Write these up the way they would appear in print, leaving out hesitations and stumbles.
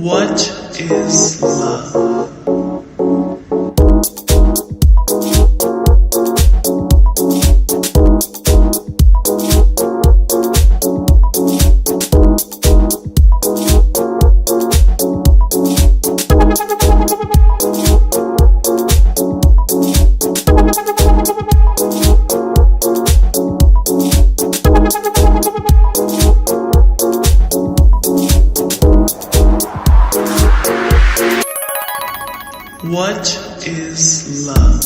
What is love? What is love?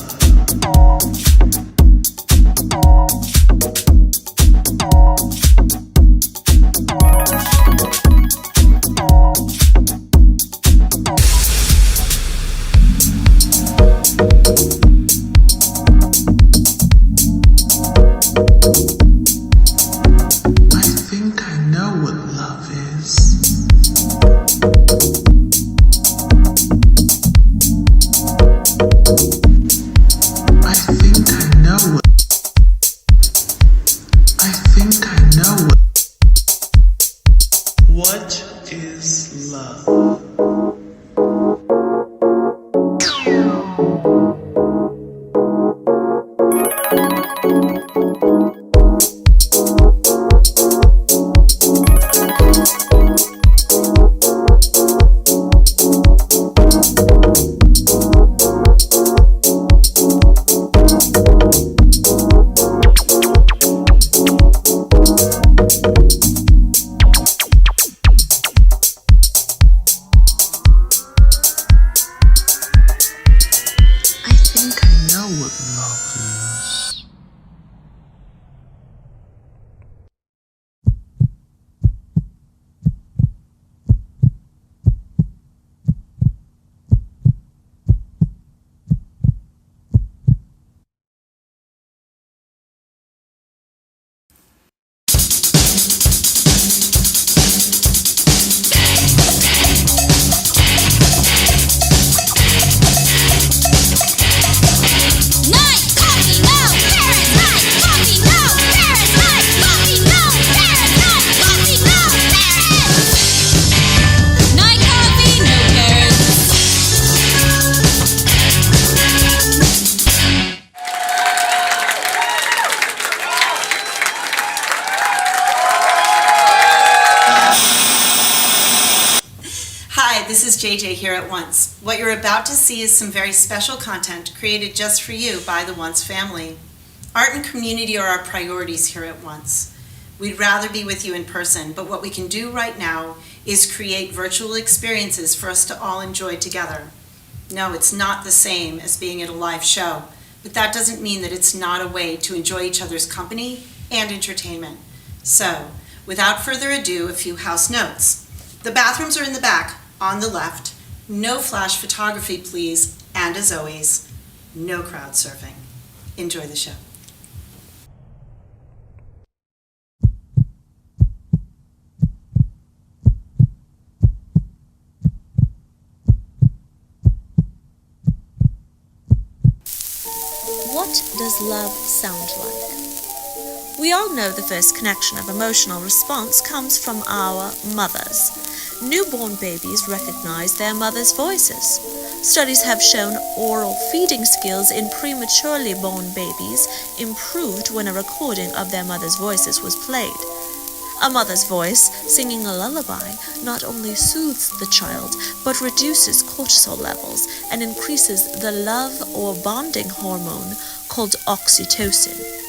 I think I know what love is. What is love? Hi, this is JJ here at Once. What you're about to see is some very special content created just for you by the Once family. Art and community are our priorities here at Once. We'd rather be with you in person, but what we can do right now is create virtual experiences for us to all enjoy together. No, it's not the same as being at a live show, but that doesn't mean that it's not a way to enjoy each other's company and entertainment. So, without further ado, a few house notes. The bathrooms are in the back, on the left. No flash photography, please. And as always, no crowd surfing. Enjoy the show. What does love sound like? We all know the first connection of emotional response comes from our mothers. Newborn babies recognize their mothers' voices. Studies have shown oral feeding skills in prematurely born babies improved when a recording of their mother's voices was played. A mother's voice singing a lullaby not only soothes the child, but reduces cortisol levels and increases the love or bonding hormone called oxytocin.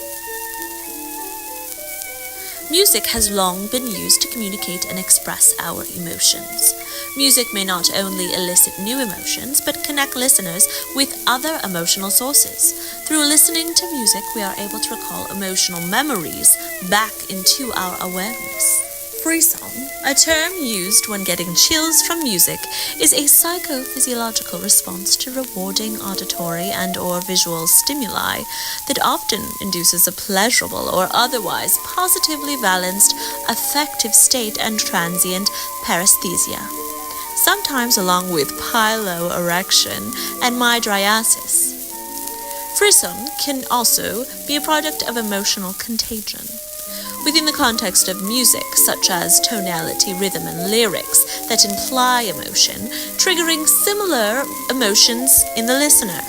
Music has long been used to communicate and express our emotions. Music may not only elicit new emotions, but connect listeners with other emotional sources. Through listening to music, we are able to recall emotional memories back into our awareness. Frisson, a term used when getting chills from music, is a psychophysiological response to rewarding auditory and/or visual stimuli that often induces a pleasurable or otherwise positively balanced affective state and transient paresthesia, sometimes along with piloerection and mydriasis. Frisson can also be a product of emotional contagion. within the context of music, such as tonality, rhythm, and lyrics that imply emotion, triggering similar emotions in the listener.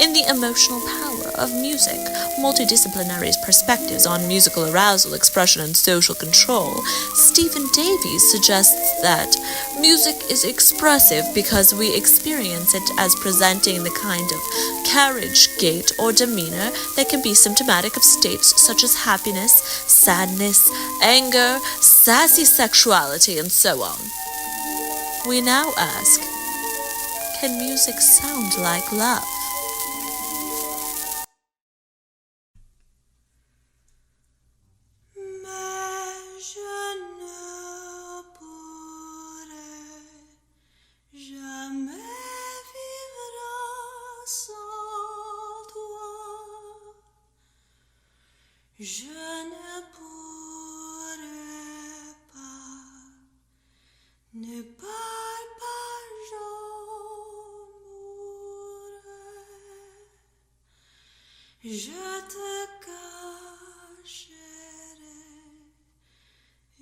In The Emotional Power of Music, Multidisciplinary Perspectives on Musical Arousal, Expression, and Social Control, Stephen Davies suggests that music is expressive because we experience it as presenting the kind of carriage, gait, or demeanor that can be symptomatic of states such as happiness, sadness, anger, sassy sexuality, and so on. We now ask, can music sound like love? Je ne pourrais pas ne parle pas, j'en mourrais. Je te cacherai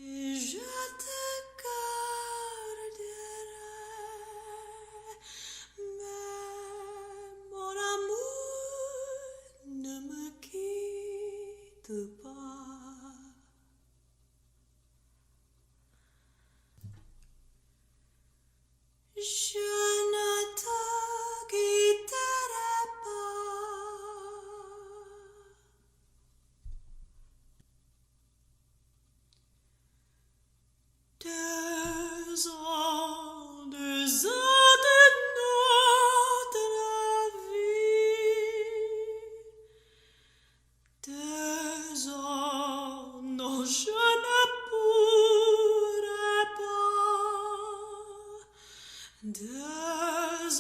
et je te garderai. Mais mon amour ne me quitte pas. Je ne te quitterai pas. Deux ans de notre vie. 2 ans, non, je ne pourrais pas. 2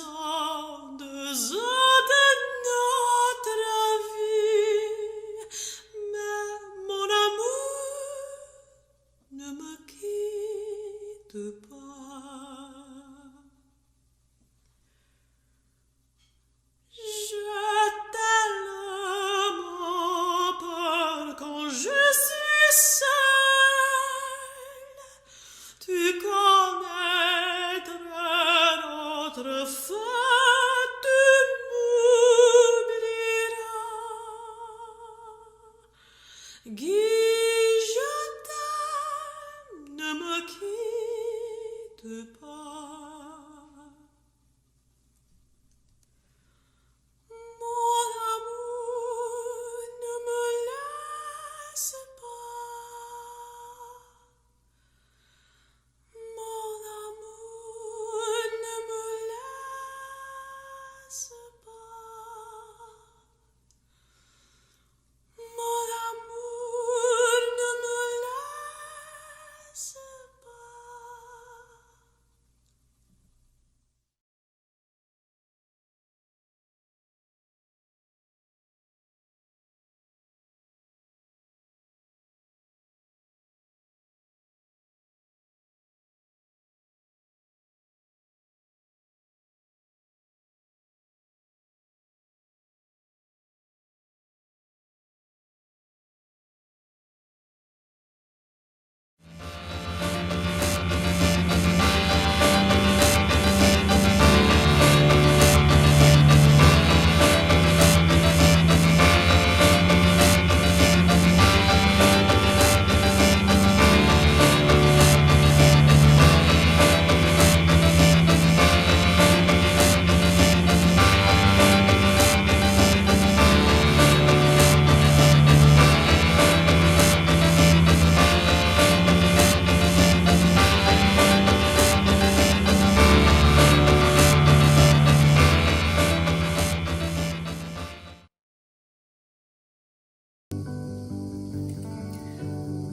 ans, 2 ans de notre vie. Mais mon amour ne me quitte pas. Je tellement peur quand je suis seule. Tu connaîtrais notre fin, tu m'oublieras. Guy, je t'aime, ne me quitte pas. Mon amour, ne me laisse pas. Mon amour, ne me laisse pas. Mon amour, ne me laisse pas.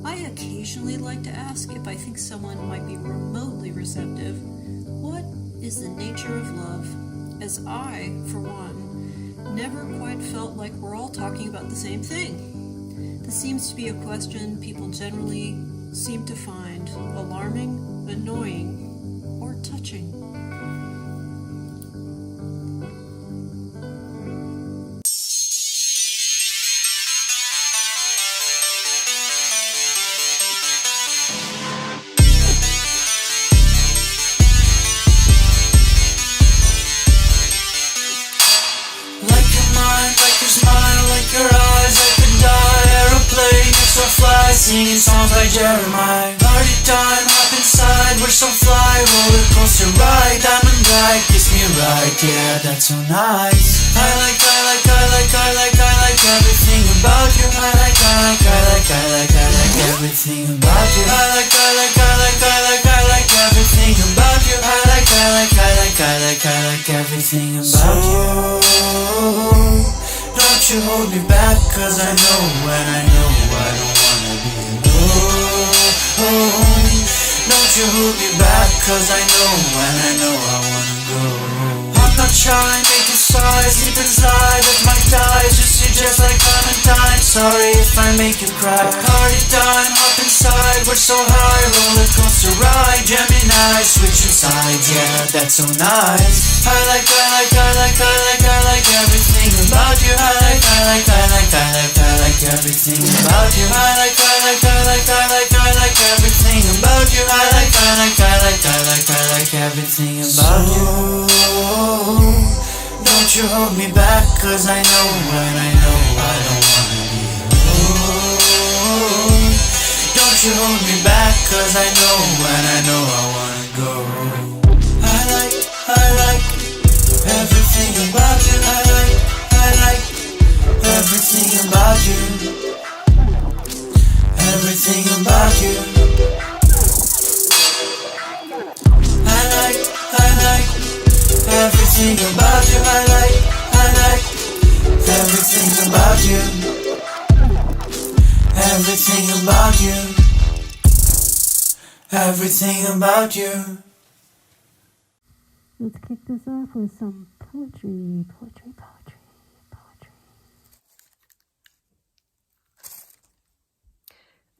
I occasionally like to ask if I think someone might be remotely receptive, what is the nature of love? As I, for one, never quite felt like we're all talking about the same thing. This seems to be a question people generally seem to find alarming, annoying, or touching. singing songs like Jeremiah. Party time, hop inside, we're so fly. Roller coaster ride, diamond bright, kiss me right, yeah, that's so nice. I like everything about you. I like everything about you. I like everything about you. I like everything about you. Don't you hold me back, cause I know when I know I don't wanna be alone. Don't you hold me back, cause I know when I know I wanna go. I'm not shy, make you sigh, sleep and slide at my thighs. You see just like Valentine, sorry if I make you cry. Party time, hop inside, we're so high. Roller coaster ride, Gemini, switching sides, yeah, that's so nice. I like everything about you. I like everything about you. I like everything about you. I like everything about you. Don't you hold me back, cause I know when I know I don't wanna be alone. Don't you hold me back, cause I know when I know I wanna go. I like everything about you. I like everything about you. Everything about you. I like everything about you. I like everything about you. Everything about you. Everything about you. Let's kick this off with some poetry.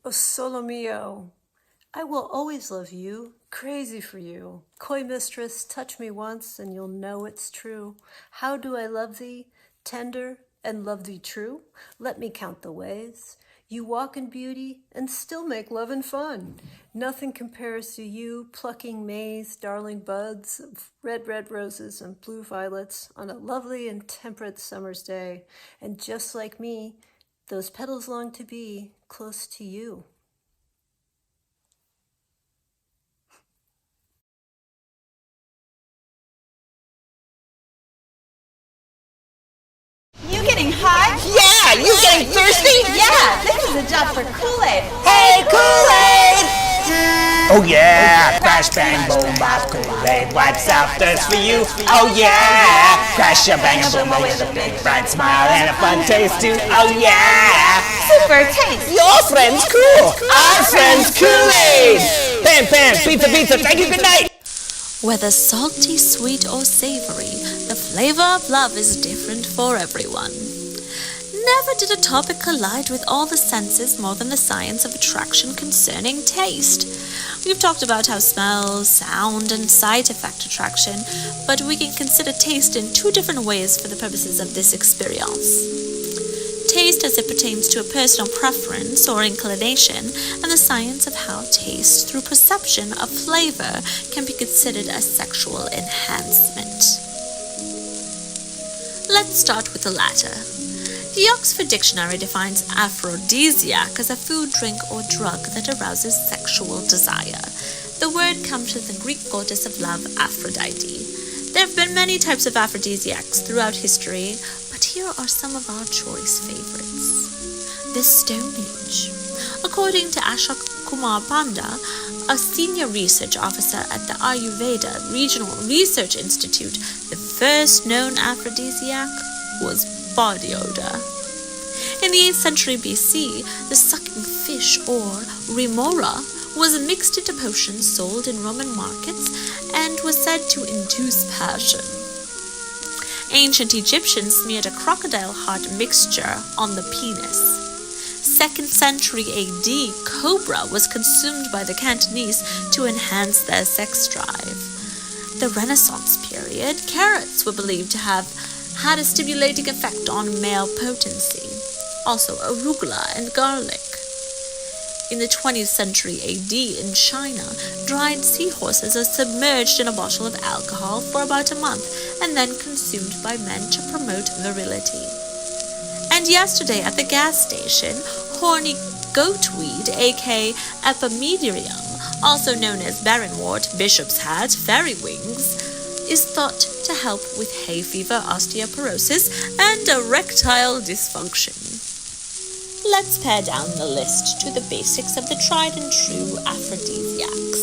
Oh, solo mio, I will always love you, crazy for you. Coy mistress, touch me once and you'll know it's true. How do I love thee? Tender and love thee true? Let me count the ways. You walk in beauty and still make love and fun. Nothing compares to you plucking May's darling buds of red roses and blue violets on a lovely and temperate summer's day. And just like me, those petals long to be close to you. You getting hot? Yeah! You getting thirsty? Yeah! This is a job for Kool-Aid. Hey, Kool-Aid! Oh yeah! Crash, bang, boom, bop, Kool-Aid wipes out thirst for you. Oh yeah! Crash, bang, boom, with a big bright smile and a fun taste too. Oh yeah! Super taste. Your friend's cool. Our friend's Kool-Aid. Pan, pizza. Thank you. Good night. Whether salty, sweet, or savory, the flavor of love is different for everyone. Never did a topic collide with all the senses more than the science of attraction concerning taste. We've talked about how smell, sound, and sight affect attraction, but we can consider taste in two different ways for the purposes of this experience. Taste as it pertains to a personal preference or inclination, and the science of how taste through perception of flavor can be considered as sexual enhancement. Let's start with the latter. The Oxford Dictionary defines aphrodisiac as a food, drink, or drug that arouses sexual desire. The word comes from the Greek goddess of love, Aphrodite. There have been many types of aphrodisiacs throughout history, but here are some of our choice favorites. The Stone Age. According to Ashok Kumar Panda, a senior research officer at the Ayurveda Regional Research Institute, the first known aphrodisiac was body odor. In the 8th century BC, the sucking fish, or remora, was mixed into potions sold in Roman markets and was said to induce passion. Ancient Egyptians smeared a crocodile heart mixture on the penis. 2nd century AD, cobra was consumed by the Cantonese to enhance their sex drive. The Renaissance period, carrots were believed to have had a stimulating effect on male potency. Also arugula and garlic. In the 20th century AD in China, dried seahorses are submerged in a bottle of alcohol for about a month and then consumed by men to promote virility. And yesterday at the gas station, horny Goatweed, aka Epimedium, also known as barrenwort, bishop's hat, fairy wings, is thought to help with hay fever, osteoporosis, and erectile dysfunction. Let's pare down the list to the basics of the tried and true aphrodisiacs.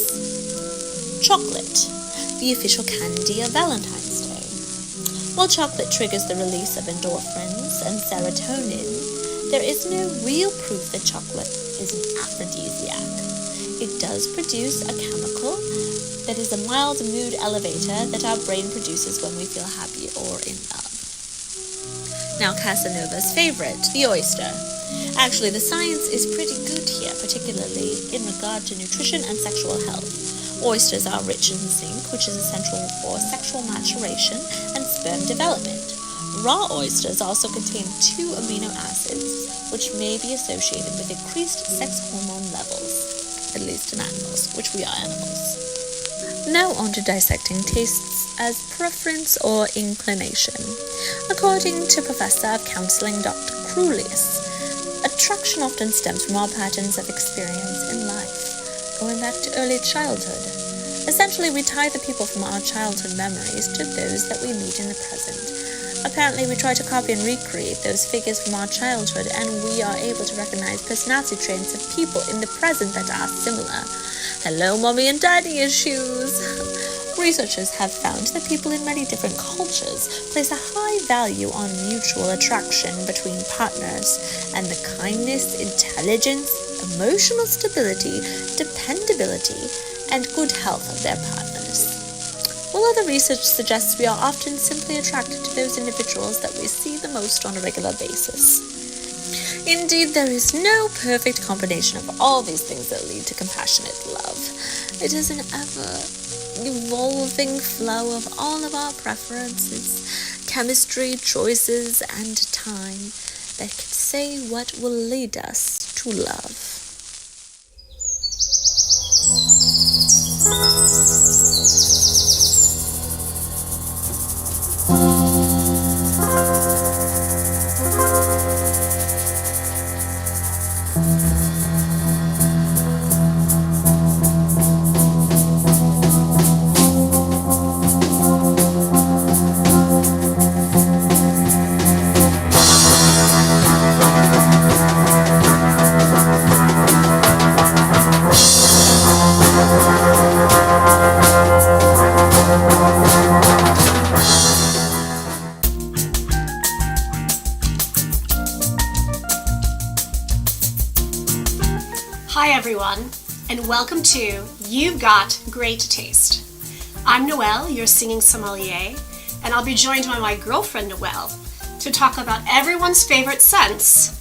Chocolate, the official candy of Valentine's Day. While chocolate triggers the release of endorphins and serotonin, there is no real proof that chocolate is an aphrodisiac. It does produce a chemical that is a mild mood elevator that our brain produces when we feel happy or in love. Now, Casanova's favorite, the oyster. Actually, the science is pretty good here, particularly in regard to nutrition and sexual health. Oysters are rich in zinc, which is essential for sexual maturation and sperm development. Raw oysters also contain 2 amino acids, which may be associated with increased sex hormone levels, at least in animals, which we are animals. Now on to dissecting tastes as preference or inclination. According to Professor of Counseling Dr. Crulius, attraction often stems from our patterns of experience in life, going back to early childhood. Essentially, we tie the people from our childhood memories to those that we meet in the present. Apparently, we try to copy and recreate those figures from our childhood, and we are able to recognize personality traits of people in the present that are similar. Hello, mommy and daddy issues. Researchers have found that people in many different cultures place a high value on mutual attraction between partners and the kindness, intelligence, emotional stability, dependability, and good health of their partners. While other research suggests we are often simply attracted to those individuals that we see the most on a regular basis. Indeed, there is no perfect combination of all these things that lead to compassionate love. It is an ever-evolving flow of all of our preferences, chemistry, choices, and time that can say what will lead us to love. Hi everyone, and welcome to You've Got Great Taste. I'm Noelle, your singing sommelier, and I'll be joined by my girlfriend Noelle to talk about everyone's favorite sense,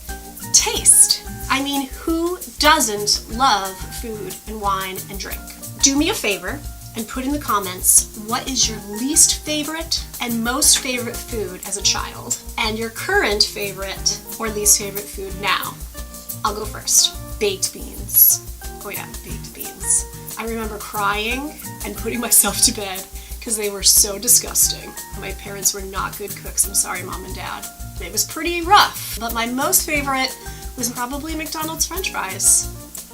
taste. I mean, who doesn't love food and wine and drink? Do me a favor and put in the comments what is your least favorite and most favorite food as a child, and your current favorite or least favorite food now. I'll go first. Baked beans. Oh yeah, baked beans. I remember crying and putting myself to bed because they were so disgusting. My parents were not good cooks. I'm sorry, Mom and Dad. It was pretty rough, but my most favorite was probably McDonald's French fries.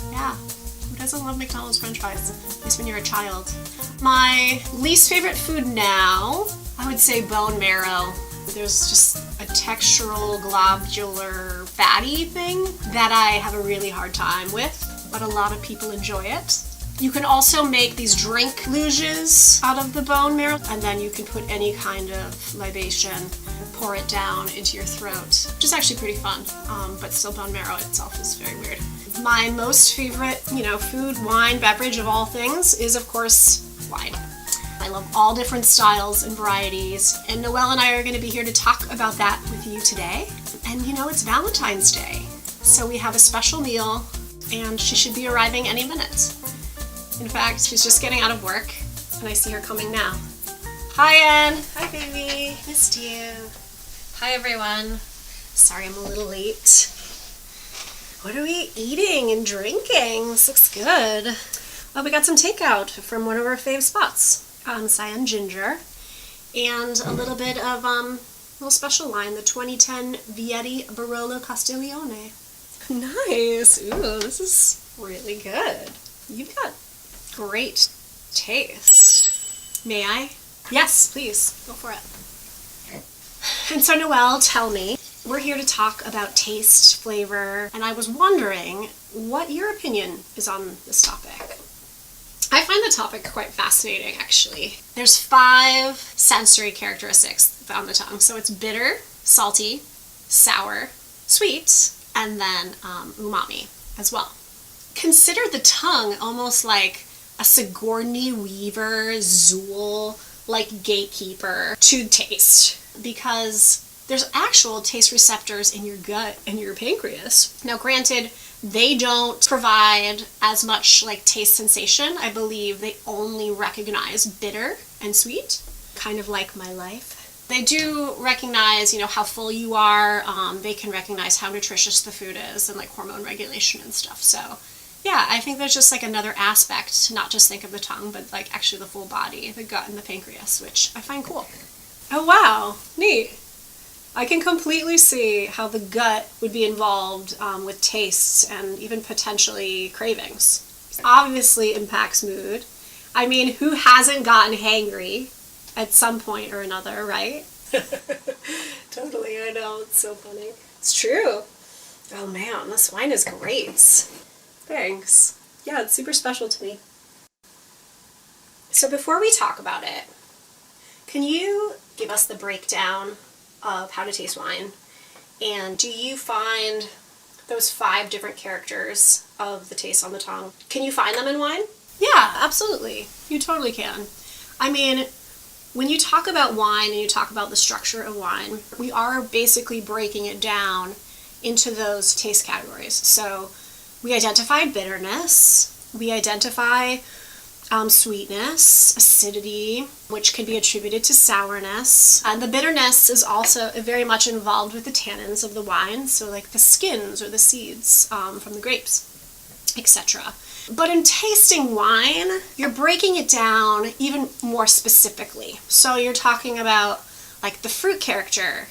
Yeah, who doesn't love McDonald's French fries? At least when you're a child. My least favorite food now, I would say bone marrow. There's just a textural, globular, fatty thing that I have a really hard time with, but a lot of people enjoy it. You can also make these drink luges out of the bone marrow, and then you can put any kind of libation, pour it down into your throat, which is actually pretty fun, but still bone marrow itself is very weird. My most favorite, food, wine, beverage of all things is, of course, wine. I love all different styles and varieties, and Noelle and I are going to be here to talk about that with you today. And it's Valentine's Day, so we have a special meal, and she should be arriving any minute. In fact, she's just getting out of work, and I see her coming now. Hi, Anne. Hi, baby. Missed you. Hi, everyone. Sorry I'm a little late. What are we eating and drinking? This looks good. Oh, we got some takeout from one of our fave spots. Cyan Ginger, and a little bit of little special wine, the 2010 Vietti Barolo Castiglione. Nice. Ooh, this is really good. You've got great taste. May I? Yes, please. Go for it. And so, Noelle, tell me, we're here to talk about taste, flavor, and I was wondering what your opinion is on this topic. I find the topic quite fascinating, actually. There's 5 sensory characteristics on the tongue. So it's bitter, salty, sour, sweet, and then umami as well. Consider the tongue almost like a Sigourney Weaver, Zool, like gatekeeper to taste, because there's actual taste receptors in your gut and your pancreas. Now, granted, they don't provide as much like taste sensation. I believe they only recognize bitter and sweet, kind of like my life. They do recognize, how full you are. They can recognize how nutritious the food is and like hormone regulation and stuff. So yeah, I think there's just like another aspect to not just think of the tongue, but like actually the full body, the gut and the pancreas, which I find cool. Oh wow, neat. I can completely see how the gut would be involved with tastes and even potentially cravings. It obviously impacts mood. I mean, who hasn't gotten hangry at some point or another, right? Totally, I know, it's so funny. It's true. Oh man, this wine is great. Thanks. Yeah, it's super special to me. So before we talk about it, can you give us the breakdown of how to taste wine? And do you find those 5 different characters of the taste on the tongue, can you find them in wine? Yeah, absolutely. You totally can. I mean, when you talk about wine and you talk about the structure of wine, we are basically breaking it down into those taste categories. So we identify bitterness, we identify sweetness, acidity, which can be attributed to sourness. And the bitterness is also very much involved with the tannins of the wine, so like the skins or the seeds from the grapes, etc. But in tasting wine, you're breaking it down even more specifically. So you're talking about like the fruit character.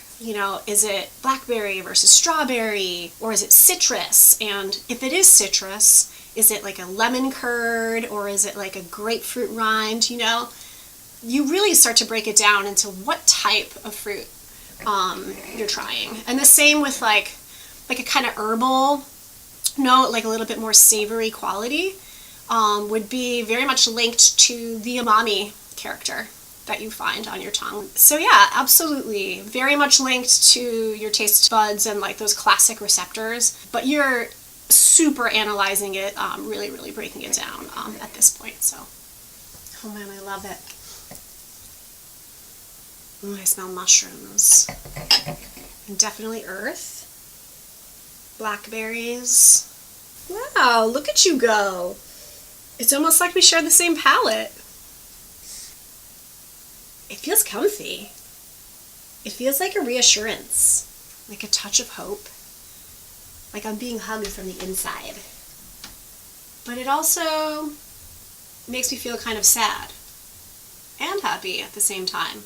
Is it blackberry versus strawberry, or is it citrus? And if it is citrus, is it like a lemon curd, or is it like a grapefruit rind? You really start to break it down into what type of fruit you're trying. And the same with like a kind of herbal note, like a little bit more savory quality, would be very much linked to the umami character that you find on your tongue. So yeah, absolutely. Very much linked to your taste buds and like those classic receptors, but you're super analyzing it, really, really breaking it down at this point. So, oh man, I love it. I smell mushrooms. And definitely earth. Blackberries. Wow, look at you go. It's almost like we share the same palate. It feels comfy. It feels like a reassurance, like a touch of hope, like I'm being hugged from the inside. But it also makes me feel kind of sad and happy at the same time.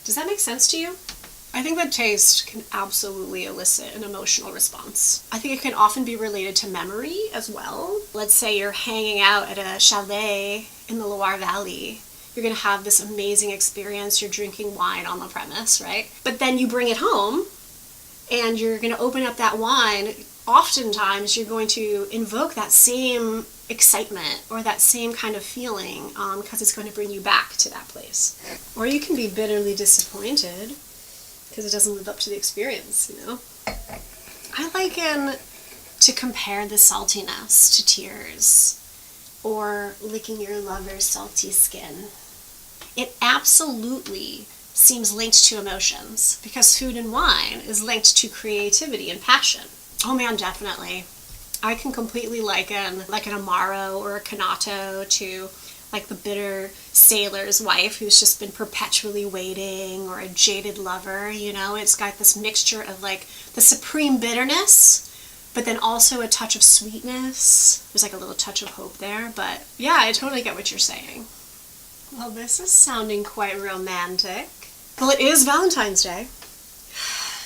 Does that make sense to you? I think that taste can absolutely elicit an emotional response. I think it can often be related to memory as well. Let's say you're hanging out at a chalet in the Loire Valley. You're going to have this amazing experience. You're drinking wine on the premise, right? But then you bring it home and you're going to open up that wine. Oftentimes you're going to invoke that same excitement or that same kind of feeling because it's going to bring you back to that place. Or you can be bitterly disappointed because it doesn't live up to the experience, I liken to compare the saltiness to tears or licking your lover's salty skin. It absolutely seems linked to emotions because food and wine is linked to creativity and passion. Oh man, definitely. I can completely liken like an Amaro or a Canato to like the bitter sailor's wife who's just been perpetually waiting, or a jaded lover, It's got this mixture of like the supreme bitterness, but then also a touch of sweetness. There's like a little touch of hope there, but yeah, I totally get what you're saying. Well, this is sounding quite romantic. Well, it is Valentine's Day.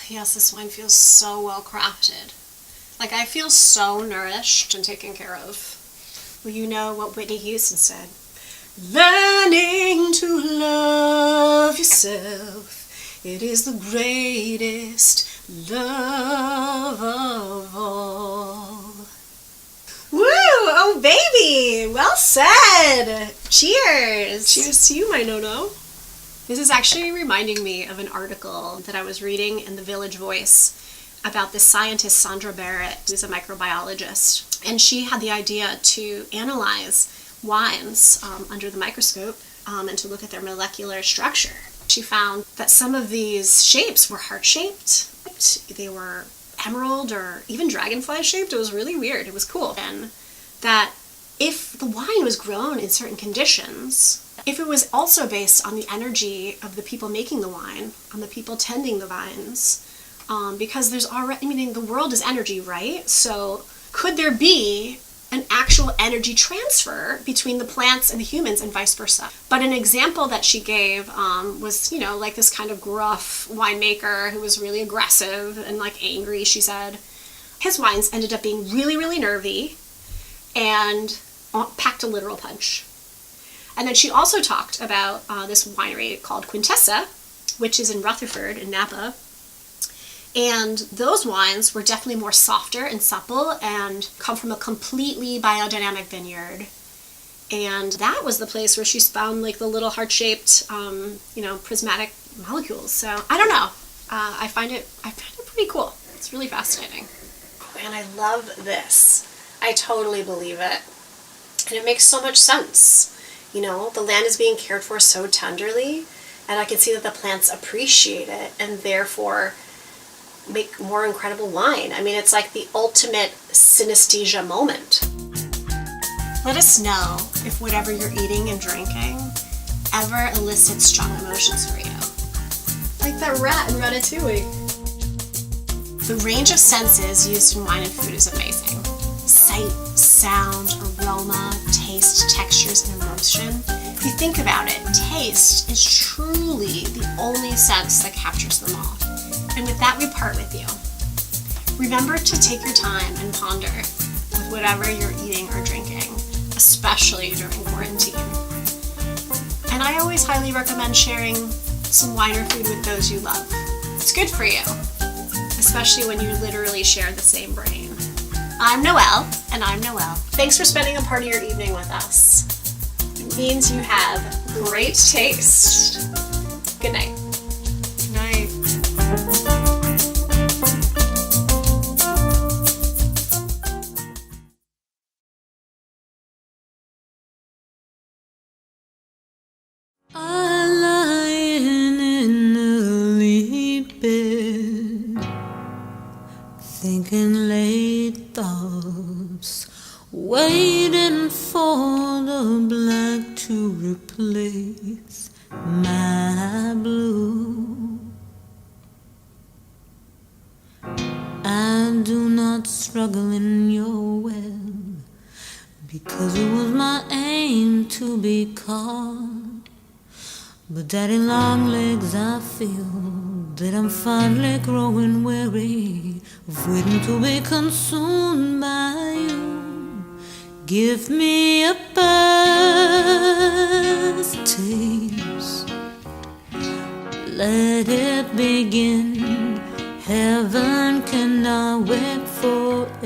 Yes, this wine feels so well crafted. Like, I feel so nourished and taken care of. Well, you know what Whitney Houston said. Learning to love yourself, it is the greatest love of all. Woo! Oh, baby! Well said! Cheers! Cheers to you, my no-no. This is actually reminding me of an article that I was reading in the Village Voice about this scientist, Sandra Barrett, who's a microbiologist. And she had the idea to analyze wines under the microscope and to look at their molecular structure. She found that some of these shapes were heart-shaped. They were emerald or even dragonfly-shaped. It was really weird. It was cool. And that if the wine was grown in certain conditions, if it was also based on the energy of the people making the wine, on the people tending the vines, because there's already, I mean, the world is energy, right? So could there be an actual energy transfer between the plants and the humans and vice versa? But an example that she gave was, you know, like this kind of gruff winemaker who was really aggressive and like angry, she said. His wines ended up being really, really nervy and packed a literal punch. And then she also talked about this winery called Quintessa, which is in Rutherford in Napa. And those wines were definitely more softer and supple and come from a completely biodynamic vineyard. And that was the place where she found like the little heart-shaped, prismatic molecules. So I don't know. I find it pretty cool. It's really fascinating. And I love this. I totally believe it. And it makes so much sense. You know, the land is being cared for so tenderly, and I can see that the plants appreciate it and therefore make more incredible wine. I mean, it's like the ultimate synesthesia moment. Let us know if whatever you're eating and drinking ever elicits strong emotions for you. Like that rat in Ratatouille. The range of senses used in wine and food is amazing. Sight, sound, aroma, taste, textures, and emotion. If you think about it, taste is truly the only sense that captures them all. And with that, we part with you. Remember to take your time and ponder with whatever you're eating or drinking, especially during quarantine. And I always highly recommend sharing some wine or food with those you love. It's good for you, especially when you literally share the same brain. I'm Noelle. And I'm Noelle. Thanks for spending a part of your evening with us. It means you have great taste. Good night. Good night. Lying in a bed, thinking late thoughts, waiting for the black to replace my blue. I do not struggle in your web, because it was my aim to be caught. But daddy long legs, I feel that I'm finally growing weary of waiting to be consumed by you. Give me a birth taste, let it begin. Heaven cannot wait forever.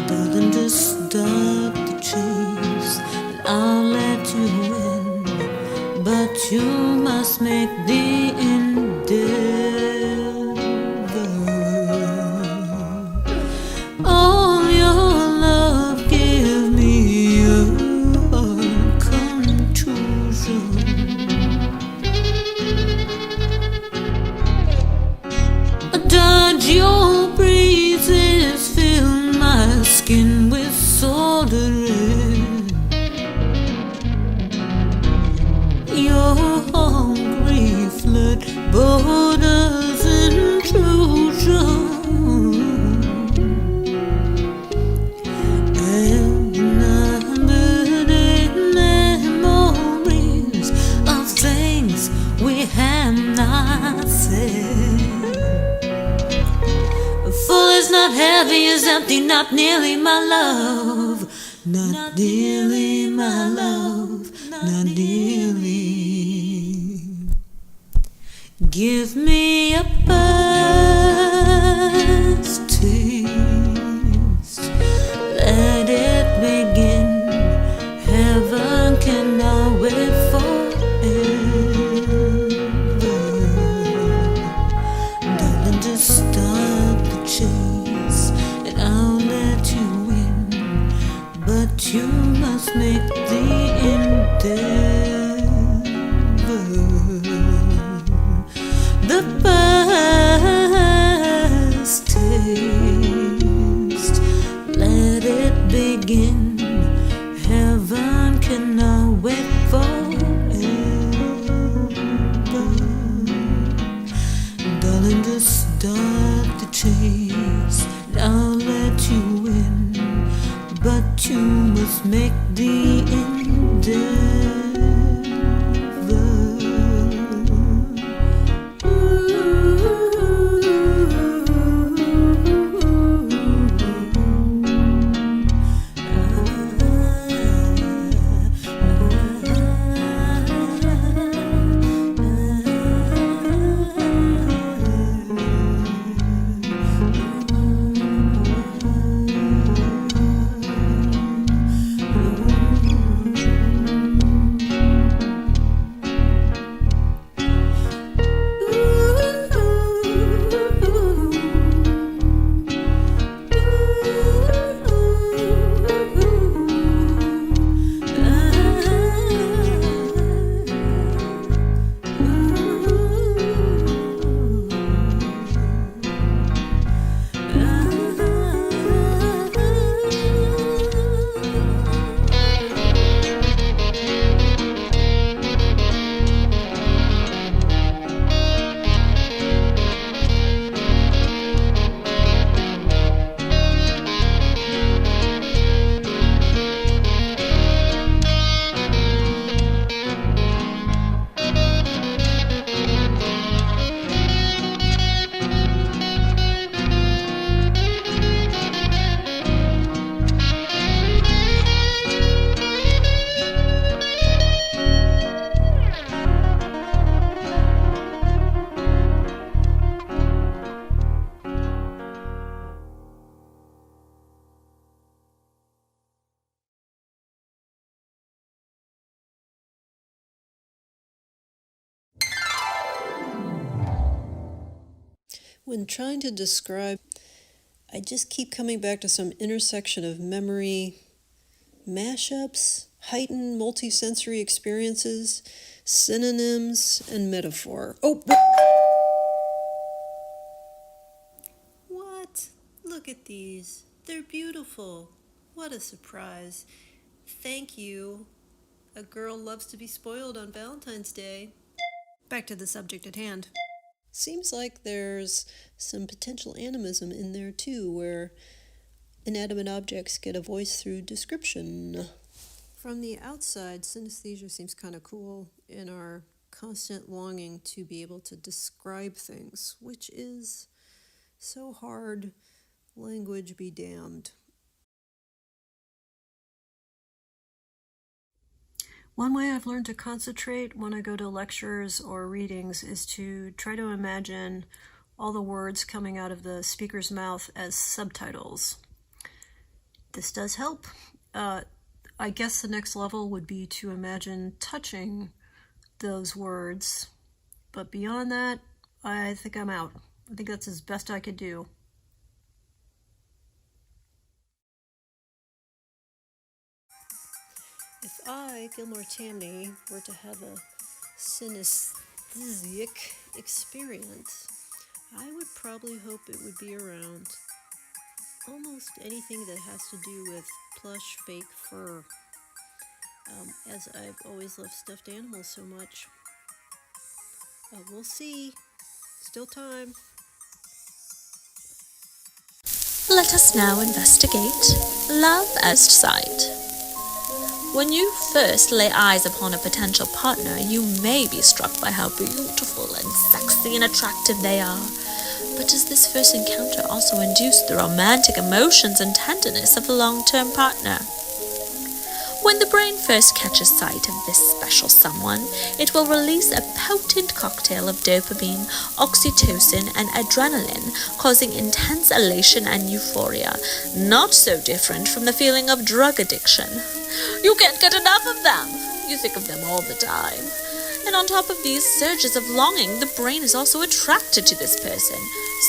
Darling, just start the chase, I'll let you in, but you must make the endeavor. Oh, your love give me a contusion. Dodge your breezes, fill my skin with sordid red. Your hungry flood borders intrusion, and I'm building memories of things we have not said. is empty, not nearly my love. Not nearly my love, not nearly. Give me a first taste, let it begin. Heaven cannot wait forever. Darling, just stop the chase, and I'll let you win. But you must make the endeavor. The first taste, let it begin. Heaven cannot wait forever. Darling, just start the chase, and I'll let you win. But you must make the endeavor. When trying to describe, I just keep coming back to some intersection of memory, mashups, heightened multisensory experiences, synonyms, and metaphor. Oh! What? Look at these. They're beautiful. What a surprise. Thank you. A girl loves to be spoiled on Valentine's Day. Back to the subject at hand. Seems like there's some potential animism in there too, where inanimate objects get a voice through description. From the outside, synesthesia seems kind of cool in our constant longing to be able to describe things, which is so hard, language be damned. One way I've learned to concentrate when I go to lectures or readings is to try to imagine all the words coming out of the speaker's mouth as subtitles. This does help. I guess the next level would be to imagine touching those words. But beyond that, I think I'm out. I think that's as best I could do. If I, Gilmore Tamney, were to have a synesthetic experience, I would probably hope it would be around almost anything that has to do with plush fake fur, as I've always loved stuffed animals so much. We'll see. Still time. Let us now investigate love at sight. When you first lay eyes upon a potential partner, you may be struck by how beautiful and sexy and attractive they are. But does this first encounter also induce the romantic emotions and tenderness of a long-term partner? When the brain first catches sight of this special someone, it will release a potent cocktail of dopamine, oxytocin, and adrenaline, causing intense elation and euphoria, not so different from the feeling of drug addiction. You can't get enough of them. You think of them all the time. And on top of these surges of longing, the brain is also attracted to this person,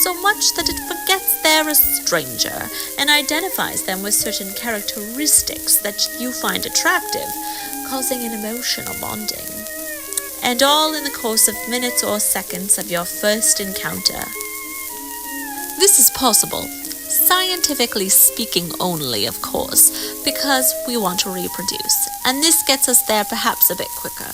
so much that it forgets they're a stranger and identifies them with certain characteristics that you find attractive, causing an emotional bonding. And all in the course of minutes or seconds of your first encounter. This is possible, scientifically speaking only, of course, because we want to reproduce, and this gets us there perhaps a bit quicker.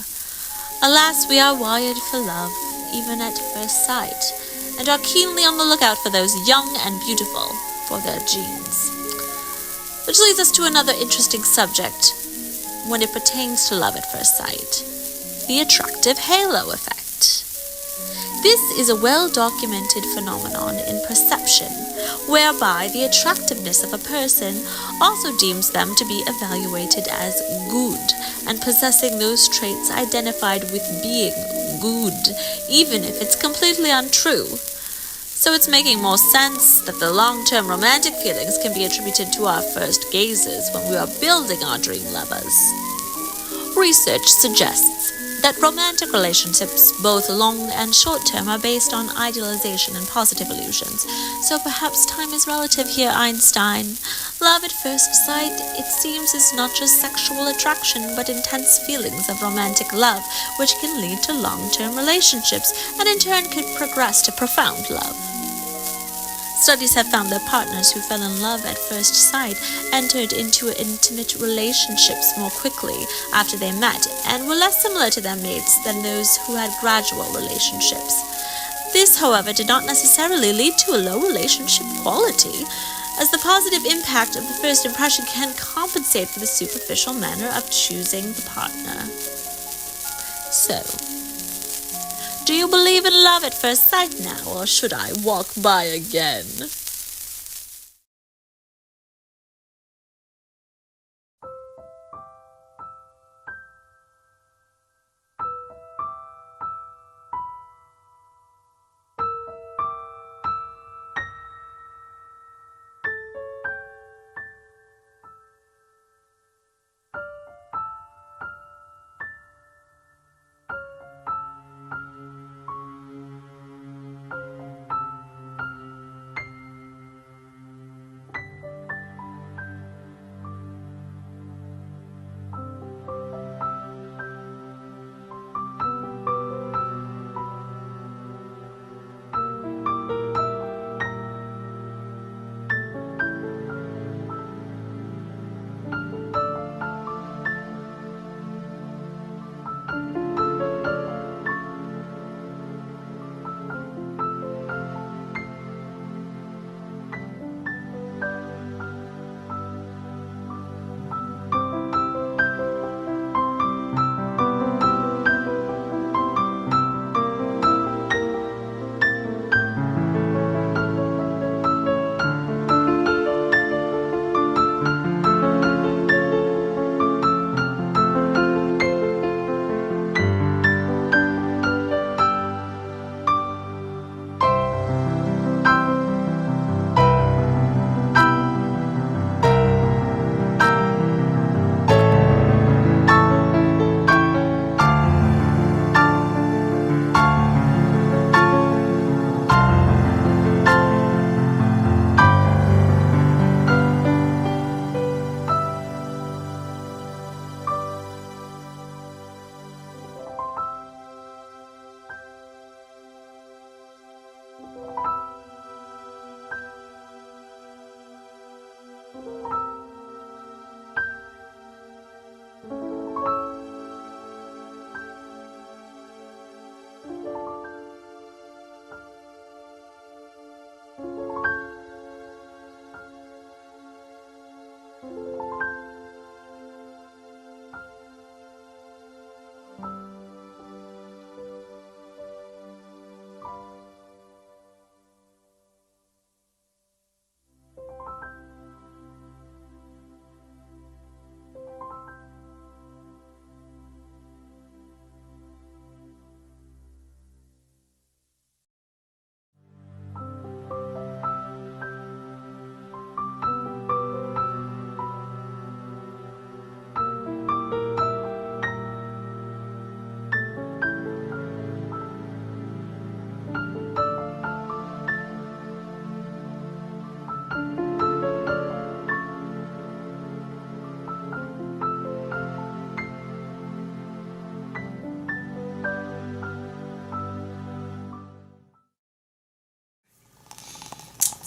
Alas, we are wired for love, even at first sight, and are keenly on the lookout for those young and beautiful, for their genes. Which leads us to another interesting subject when it pertains to love at first sight, the attractive halo effect. This is a well-documented phenomenon in perception, whereby the attractiveness of a person also deems them to be evaluated as good and possessing those traits identified with being good, even if it's completely untrue. So it's making more sense that the long-term romantic feelings can be attributed to our first gazes when we are building our dream lovers. Research suggests that romantic relationships, both long and short-term, are based on idealization and positive illusions. So perhaps time is relative here, Einstein. Love at first sight, it seems, is not just sexual attraction, but intense feelings of romantic love, which can lead to long-term relationships, and in turn could progress to profound love. Studies have found that partners who fell in love at first sight entered into intimate relationships more quickly after they met and were less similar to their mates than those who had gradual relationships. This, however, did not necessarily lead to a low relationship quality, as the positive impact of the first impression can compensate for the superficial manner of choosing the partner. So, do you believe in love at first sight now, or should I walk by again?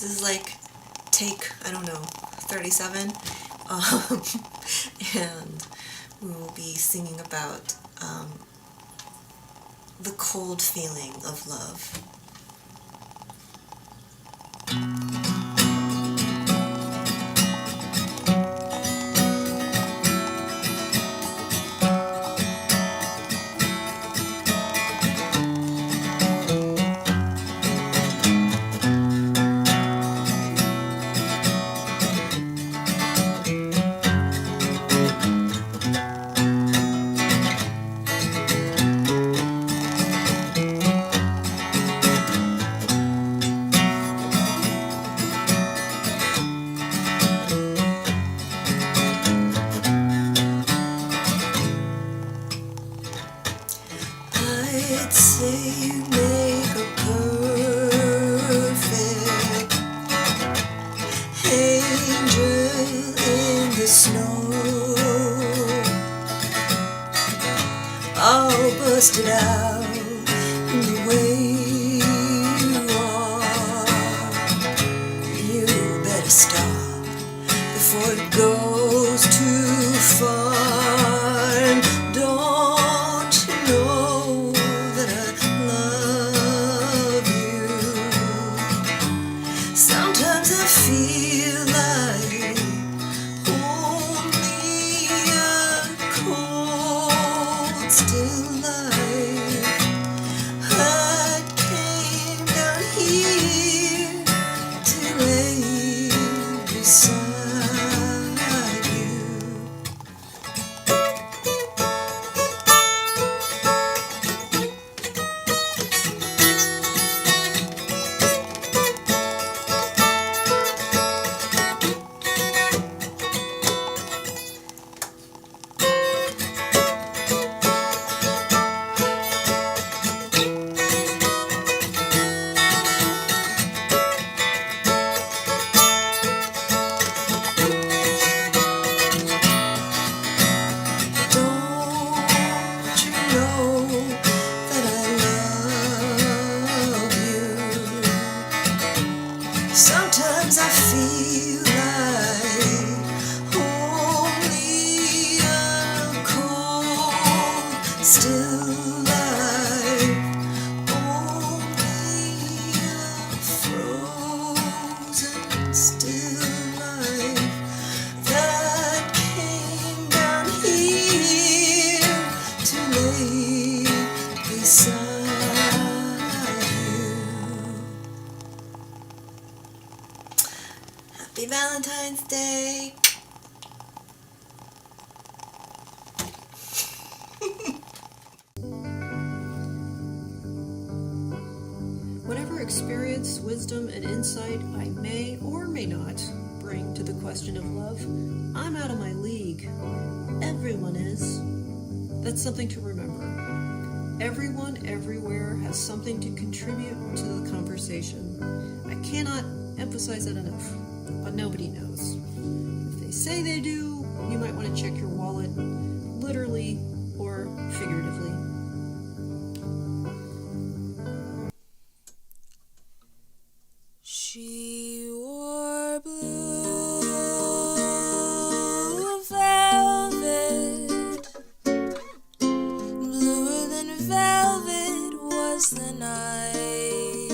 This is like take, I don't know, 37. And we will be singing about the cold feeling of love. I'd say you make a perfect angel in the snow, all busted out in the way you are. You better stop before it goes too far. And don't you know that I love you? Sometimes I feel like only a cold, still life. I came down here to lay beside you. Don't you know that I love you? Sometimes I feel like only a cold, still life, only a frozen, still life that came down here to lay beside you. Happy Valentine's Day. Whatever experience, wisdom, and insight I may or may not bring to the question of love, I'm out of my league. Everyone is. That's something to remember. Everyone, everywhere has something to contribute to the conversation. I cannot emphasize that enough, but nobody knows. If they say they do, you might want to check your wallet, literally or figuratively. She wore blue velvet, bluer than velvet was the night,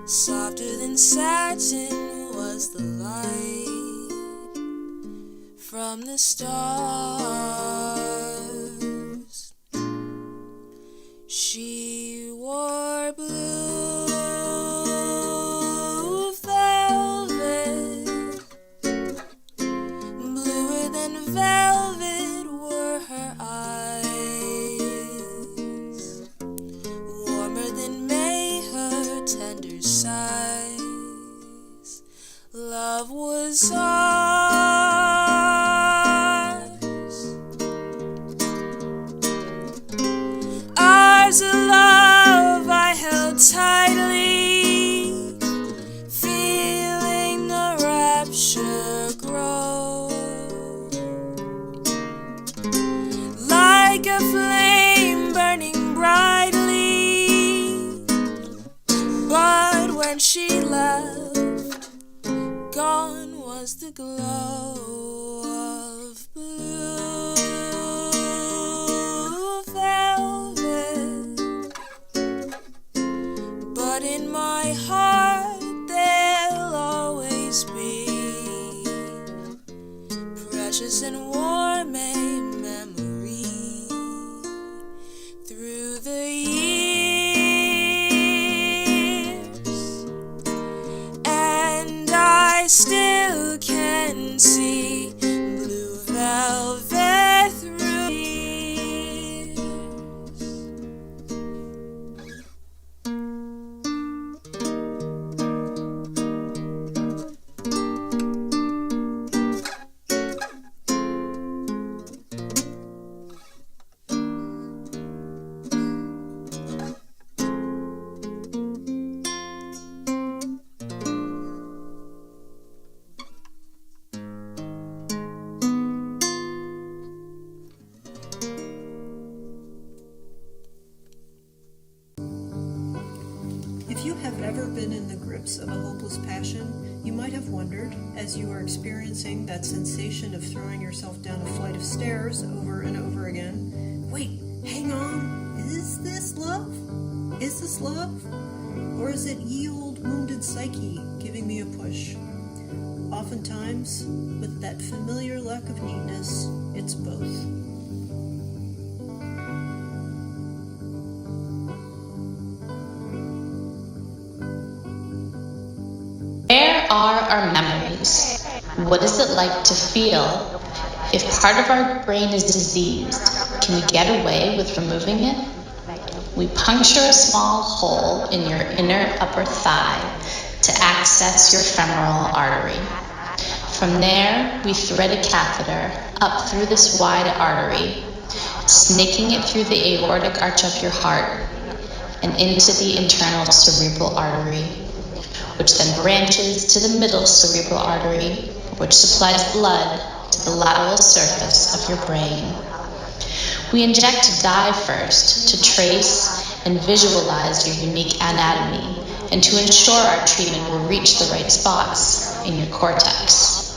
softer than satin was the light from the stars. She wore blue velvet, bluer than velvet were her eyes, warmer than May her tender sighs. Love was ours a love I held tightly, feeling the rapture grow, like a flame burning brightly. But when when she left, gone was the glow of blue velvet. But in my heart there'll always be precious and warm a memory through the years, and I still can see blue velvet through years. If you have ever been in the grips of a hopeless passion, you might have wondered, as you are experiencing that sensation of throwing yourself down a flight of stairs over and over again, wait, hang on, is this love? Is this love? Or is it ye old wounded psyche giving me a push? Oftentimes, with that familiar lack of neatness, it's both. Where are our memories? What is it like to feel? If part of our brain is diseased, can we get away with removing it? We puncture a small hole in your inner upper thigh to access your femoral artery. From there, we thread a catheter up through this wide artery, snaking it through the aortic arch of your heart and into the internal cerebral artery, which then branches to the middle cerebral artery, which supplies blood to the lateral surface of your brain. We inject dye first to trace and visualize your unique anatomy and to ensure our treatment will reach the right spots in your cortex.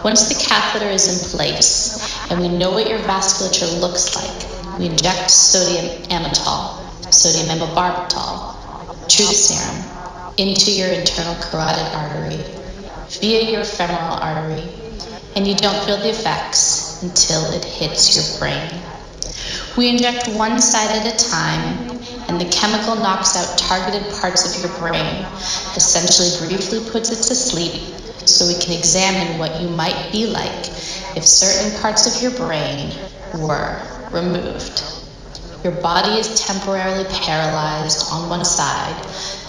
Once the catheter is in place and we know what your vasculature looks like, we inject sodium amytal, sodium amylbarbital, serum into your internal carotid artery via your femoral artery, and you don't feel the effects until it hits your brain. We inject one side at a time, and the chemical knocks out targeted parts of your brain, essentially briefly puts it to sleep, so we can examine what you might be like if certain parts of your brain were removed. Your body is temporarily paralyzed on one side.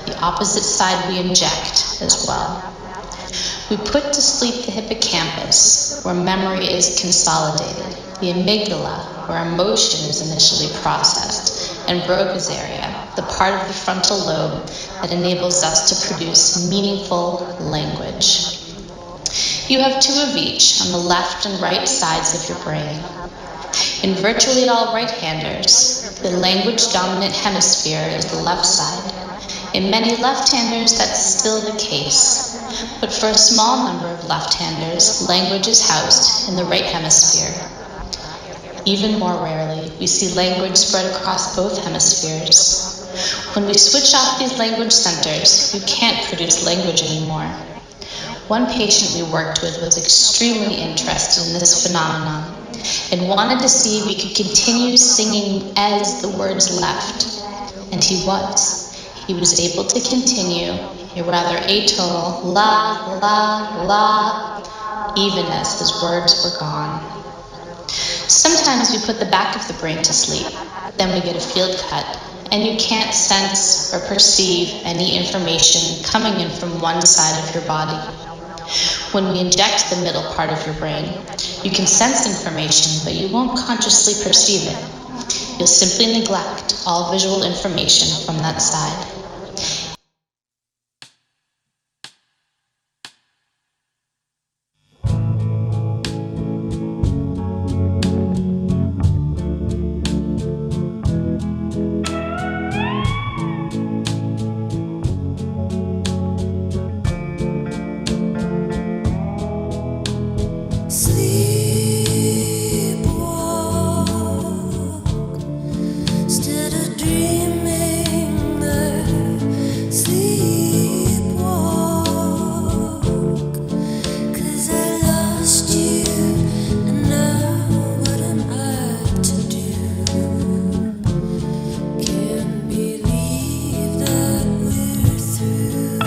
The opposite side we inject as well. We put to sleep the hippocampus, where memory is consolidated, the amygdala, where emotion is initially processed, and Broca's area, the part of the frontal lobe that enables us to produce meaningful language. You have two of each on the left and right sides of your brain. In virtually all right-handers, the language-dominant hemisphere is the left side. In many left-handers, that's still the case. But for a small number of left-handers, language is housed in the right hemisphere. Even more rarely, we see language spread across both hemispheres. When we switch off these language centers, you can't produce language anymore. One patient we worked with was extremely interested in this phenomenon and wanted to see if he could continue singing as the words left. And he was. He was able to continue a rather atonal la, la, la, even as his words were gone. Sometimes we put the back of the brain to sleep, then we get a field cut, and you can't sense or perceive any information coming in from one side of your body. When we inject the middle part of your brain, you can sense information, but you won't consciously perceive it. You'll simply neglect all visual information from that side. sleepwalk instead of dreaming there. Sleepwalk, 'cause I lost you, and now what am I to do? Can't believe that we're through.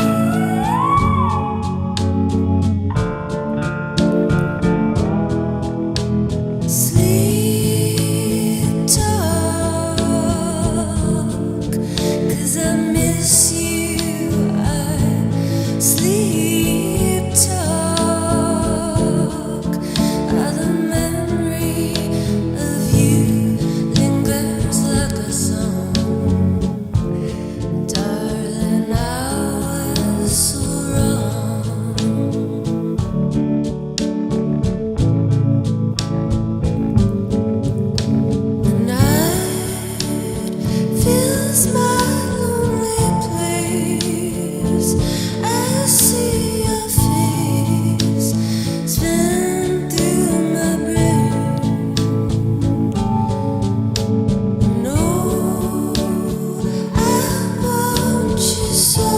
Sleep talk, 'cause I miss you. I sleep talk. The memory of you lingers like a song. Darling, I was so wrong. The night fills my lonely place. I see your face spin through my brain. No, I want you so.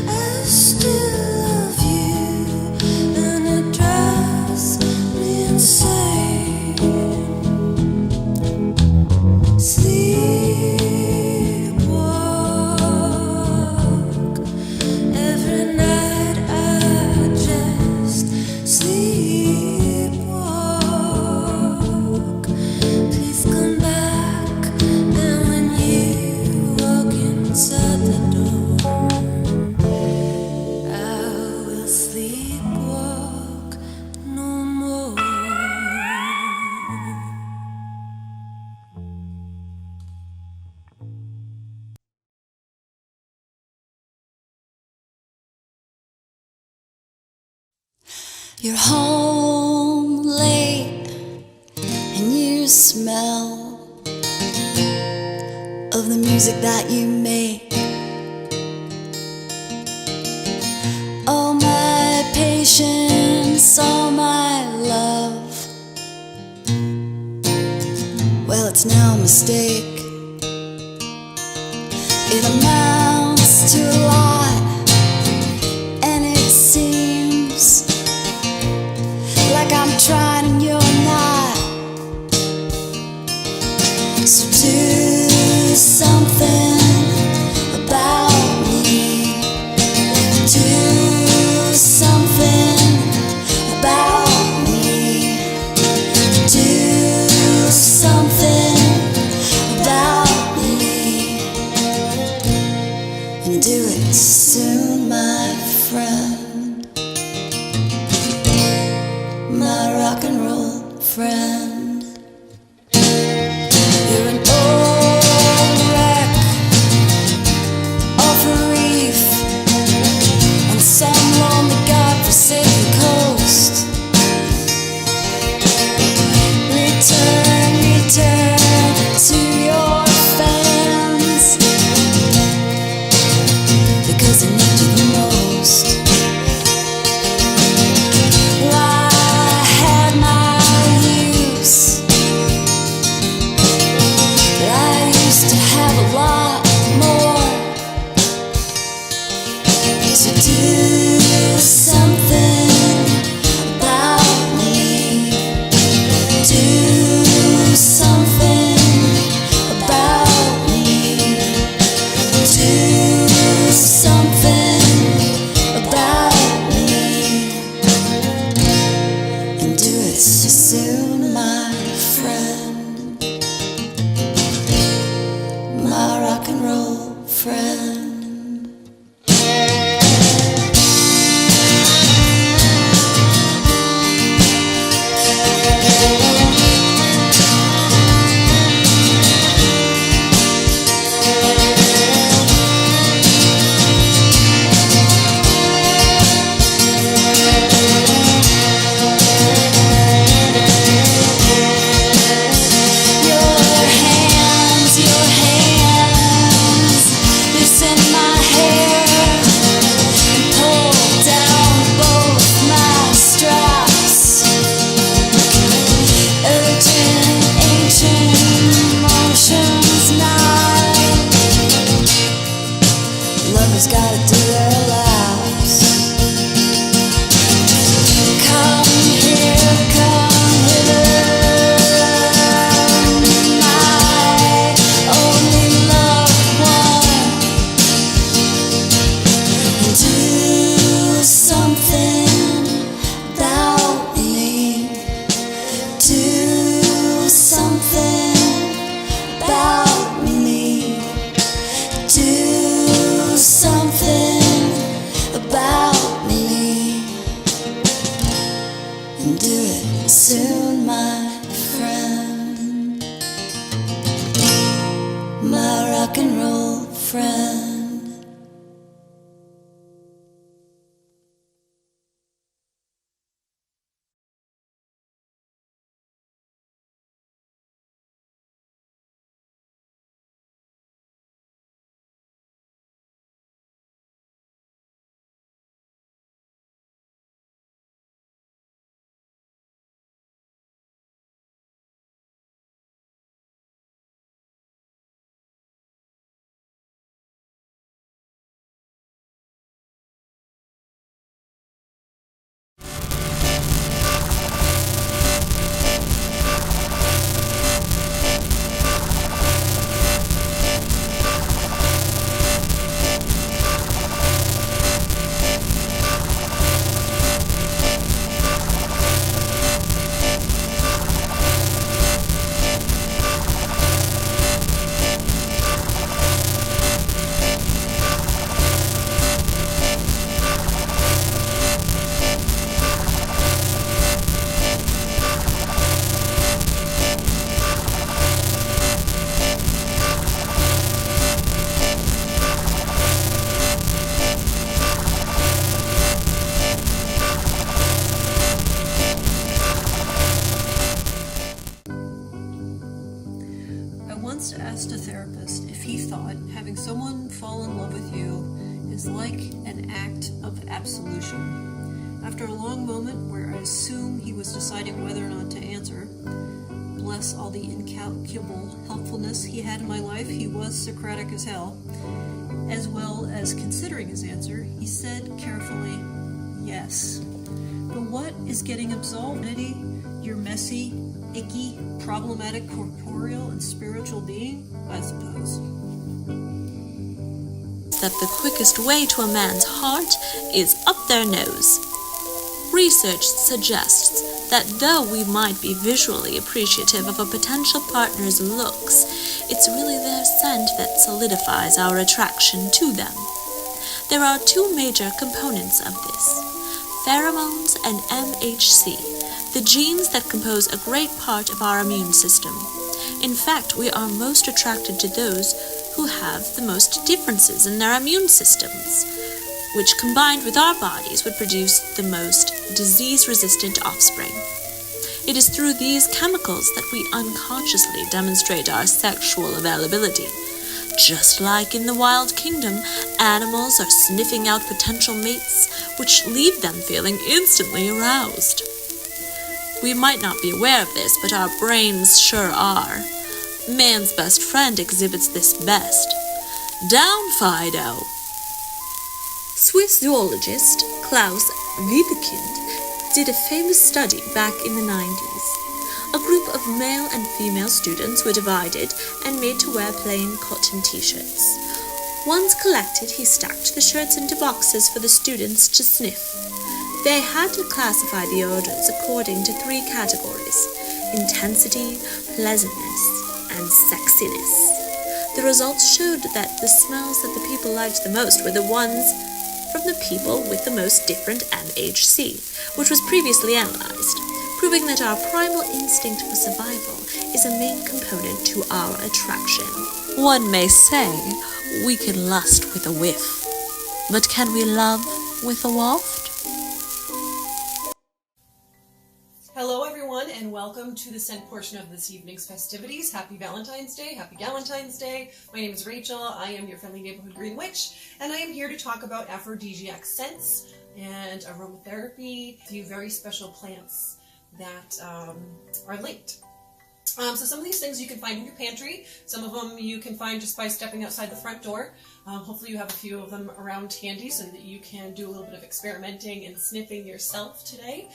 I still love you, and it drives me insane. Sleepwalk, every night I just sleepwalk. Please come back, and when you walk inside the door, I will sleepwalk no more. You're home late and you smell of the music that you make. All my patience, all my love, well, it's now a mistake. It amounts to a lot, and it seems like I'm trying and you're not. So do something about me. Do something about me. Do something about me. can do it soon, my friend, my rock and roll friend. Once asked a therapist if he thought having someone fall in love with you is like an act of absolution. After a long moment where I assume he was deciding whether or not to answer, bless all the incalculable helpfulness he had in my life, he was Socratic as hell. As well as considering his answer, he said carefully, yes. But what is getting absolved, Eddie? Your messy, icky, problematic corporeal and spiritual being, I suppose. That the quickest way to a man's heart is up their nose. Research suggests that though we might be visually appreciative of a potential partner's looks, it's really their scent that solidifies our attraction to them. There are two major components of this: pheromones and MHC, the genes that compose a great part of our immune system. In fact, we are most attracted to those who have the most differences in their immune systems, which combined with our bodies would produce the most disease-resistant offspring. It is through these chemicals that we unconsciously demonstrate our sexual availability. Just like in the wild kingdom, animals are sniffing out potential mates, which leave them feeling instantly aroused. We might not be aware of this, but our brains sure are. Man's best friend exhibits this best. Down, Fido! Swiss zoologist Klaus Wiedekind did a famous study back in the 90s. A group of male and female students were divided and made to wear plain cotton t-shirts. Once collected, he stacked the shirts into boxes for the students to sniff. They had to classify the odors according to 3 categories: intensity, pleasantness, and sexiness. The results showed that the smells that the people liked the most were the ones from the people with the most different MHC, which was previously analyzed, proving that our primal instinct for survival is a main component to our attraction. One may say we can lust with a whiff, but can we love with a waft? Hello everyone, and welcome to the scent portion of this evening's festivities. Happy Valentine's Day, Happy Galentine's Day. My name is Rachel, I am your friendly neighborhood green witch, and I am here to talk about aphrodisiac scents and aromatherapy, a few very special plants that are linked. So some of these things you can find in your pantry, some of them you can find just by stepping outside the front door. Hopefully you have a few of them around handy so that you can do a little bit of experimenting and sniffing yourself today.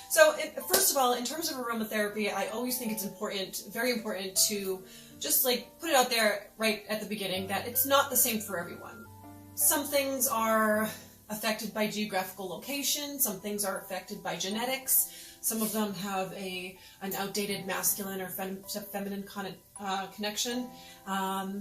So first of all, in terms of aromatherapy, I always think it's important, very important, to just like put it out there right at the beginning that it's not the same for everyone. Some things are affected by geographical location, some things are affected by genetics, some of them have an outdated masculine or feminine connection.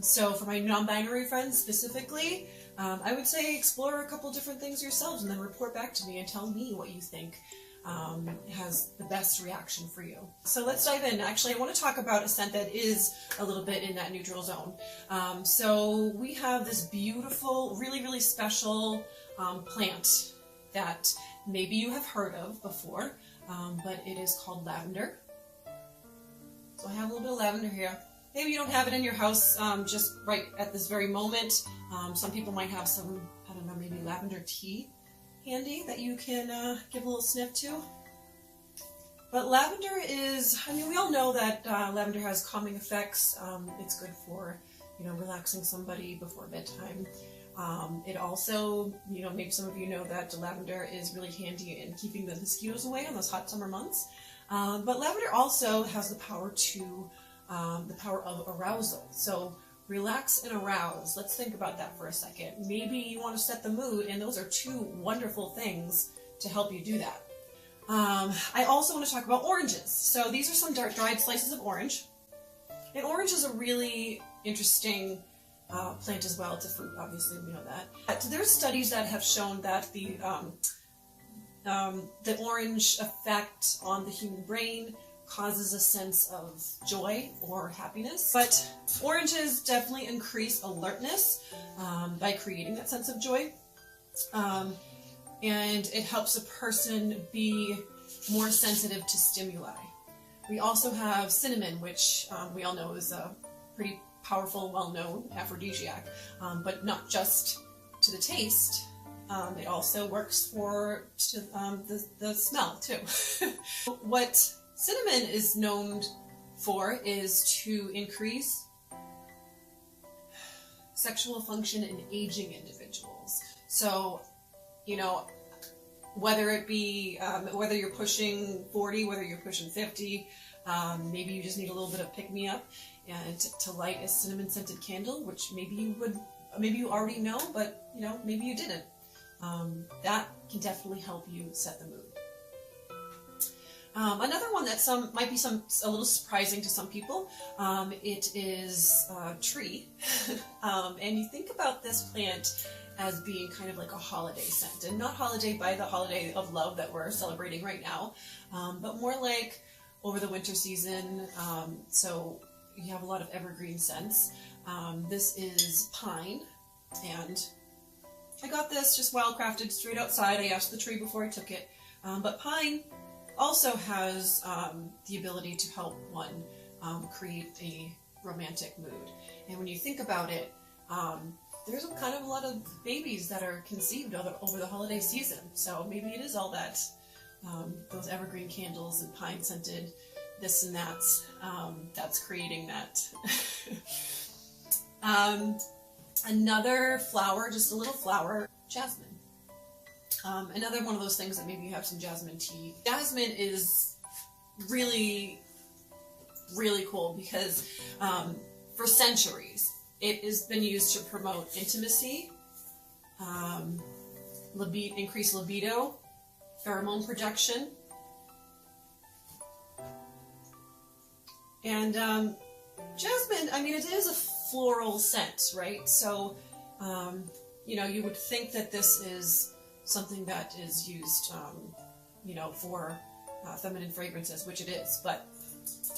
So for my non-binary friends specifically, I would say explore a couple different things yourselves and then report back to me and tell me what you think. has the best reaction for you. So let's dive in. Actually, I want to talk about a scent that is a little bit in that neutral zone. So we have this beautiful, really, really special plant that maybe you have heard of before, but it is called lavender. So I have a little bit of lavender here. Maybe you don't have it in your house just right at this very moment. Some people might have some, I don't know, maybe lavender tea handy that you can give a little sniff to. But lavender is, I mean, we all know that lavender has calming effects. It's good for, relaxing somebody before bedtime. It also, maybe some of you know that lavender is really handy in keeping the mosquitoes away on those hot summer months. But lavender also has the power of arousal. So relax and arouse. Let's think about that for a second. Maybe you want to set the mood, and those are two wonderful things to help you do that. I also want to talk about oranges. So these are some dried slices of orange. And orange is a really interesting plant as well. It's a fruit, obviously, we know that. There's studies that have shown that the orange effect on the human brain causes a sense of joy or happiness. But oranges definitely increase alertness by creating that sense of joy. And it helps a person be more sensitive to stimuli. We also have cinnamon, which we all know is a pretty powerful, well-known aphrodisiac, but not just to the taste. It also works for the smell too. What cinnamon is known for is to increase sexual function in aging individuals. So, whether it be, whether you're pushing 40, whether you're pushing 50, maybe you just need a little bit of pick-me-up, and to light a cinnamon-scented candle, which maybe you already know, but, maybe you didn't. That can definitely help you set the mood. Another one that might be a little surprising to some people, it is tree. And you think about this plant as being kind of like a holiday scent, and not holiday by the holiday of love that we're celebrating right now, but more like over the winter season. So you have a lot of evergreen scents. This is pine, and I got this just wildcrafted straight outside. I asked the tree before I took it, but pine also has the ability to help one create a romantic mood. And when you think about it, there's kind of a lot of babies that are conceived over the holiday season. So maybe it is all that, those evergreen candles and pine scented this and that's creating that. Another flower, just a little flower, jasmine. Another one of those things that maybe you have some jasmine tea. Jasmine is really, really cool because for centuries it has been used to promote intimacy, increase libido, pheromone production, and jasmine, I mean, it is a floral scent, right? So, you would think that this is something that is used, for feminine fragrances, which it is. But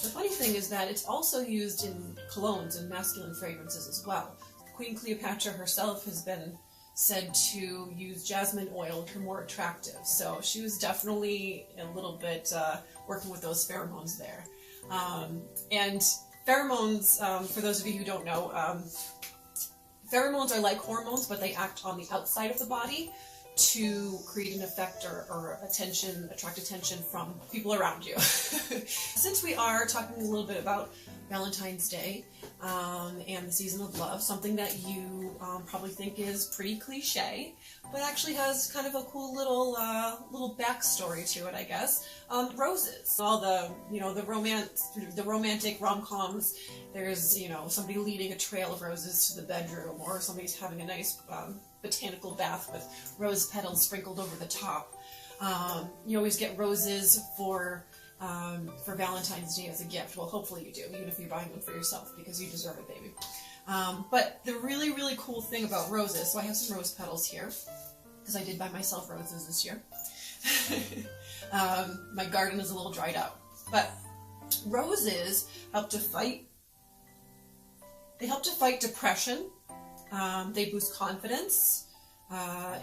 the funny thing is that it's also used in colognes and masculine fragrances as well. Queen Cleopatra herself has been said to use jasmine oil to more attractive. So she was definitely a little bit working with those pheromones there. And pheromones, for those of you who don't know, pheromones are like hormones, but they act on the outside of the body to create an effect or attract attention from people around you. Since we are talking a little bit about Valentine's Day and the season of love, something that you probably think is pretty cliche, but actually has kind of a cool little backstory to it, I guess. Roses. All the romantic rom-coms. There's somebody leading a trail of roses to the bedroom, or somebody's having a nice botanical bath with rose petals sprinkled over the top. You always get roses for Valentine's Day as a gift. Well, hopefully you do, even if you're buying them for yourself, because you deserve it, baby. But the really, really cool thing about roses, so I have some rose petals here, because I did buy myself roses this year. My garden is a little dried out. But roses help to fight. They help to fight depression. They boost confidence,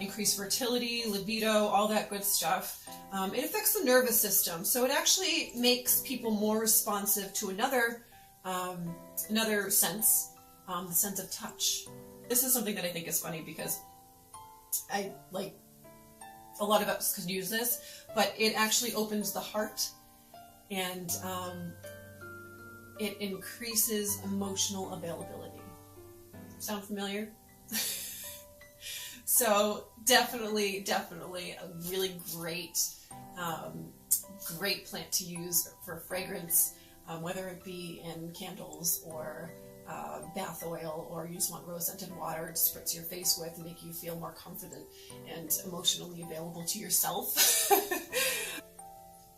increase fertility, libido, all that good stuff. It affects the nervous system, so it actually makes people more responsive to another sense, the sense of touch. This is something that I think is funny because I like a lot of us could use this, but it actually opens the heart and it increases emotional availability. Sound familiar? So definitely a really great plant to use for fragrance, whether it be in candles or bath oil, or you just want rose-scented water to spritz your face with and make you feel more confident and emotionally available to yourself.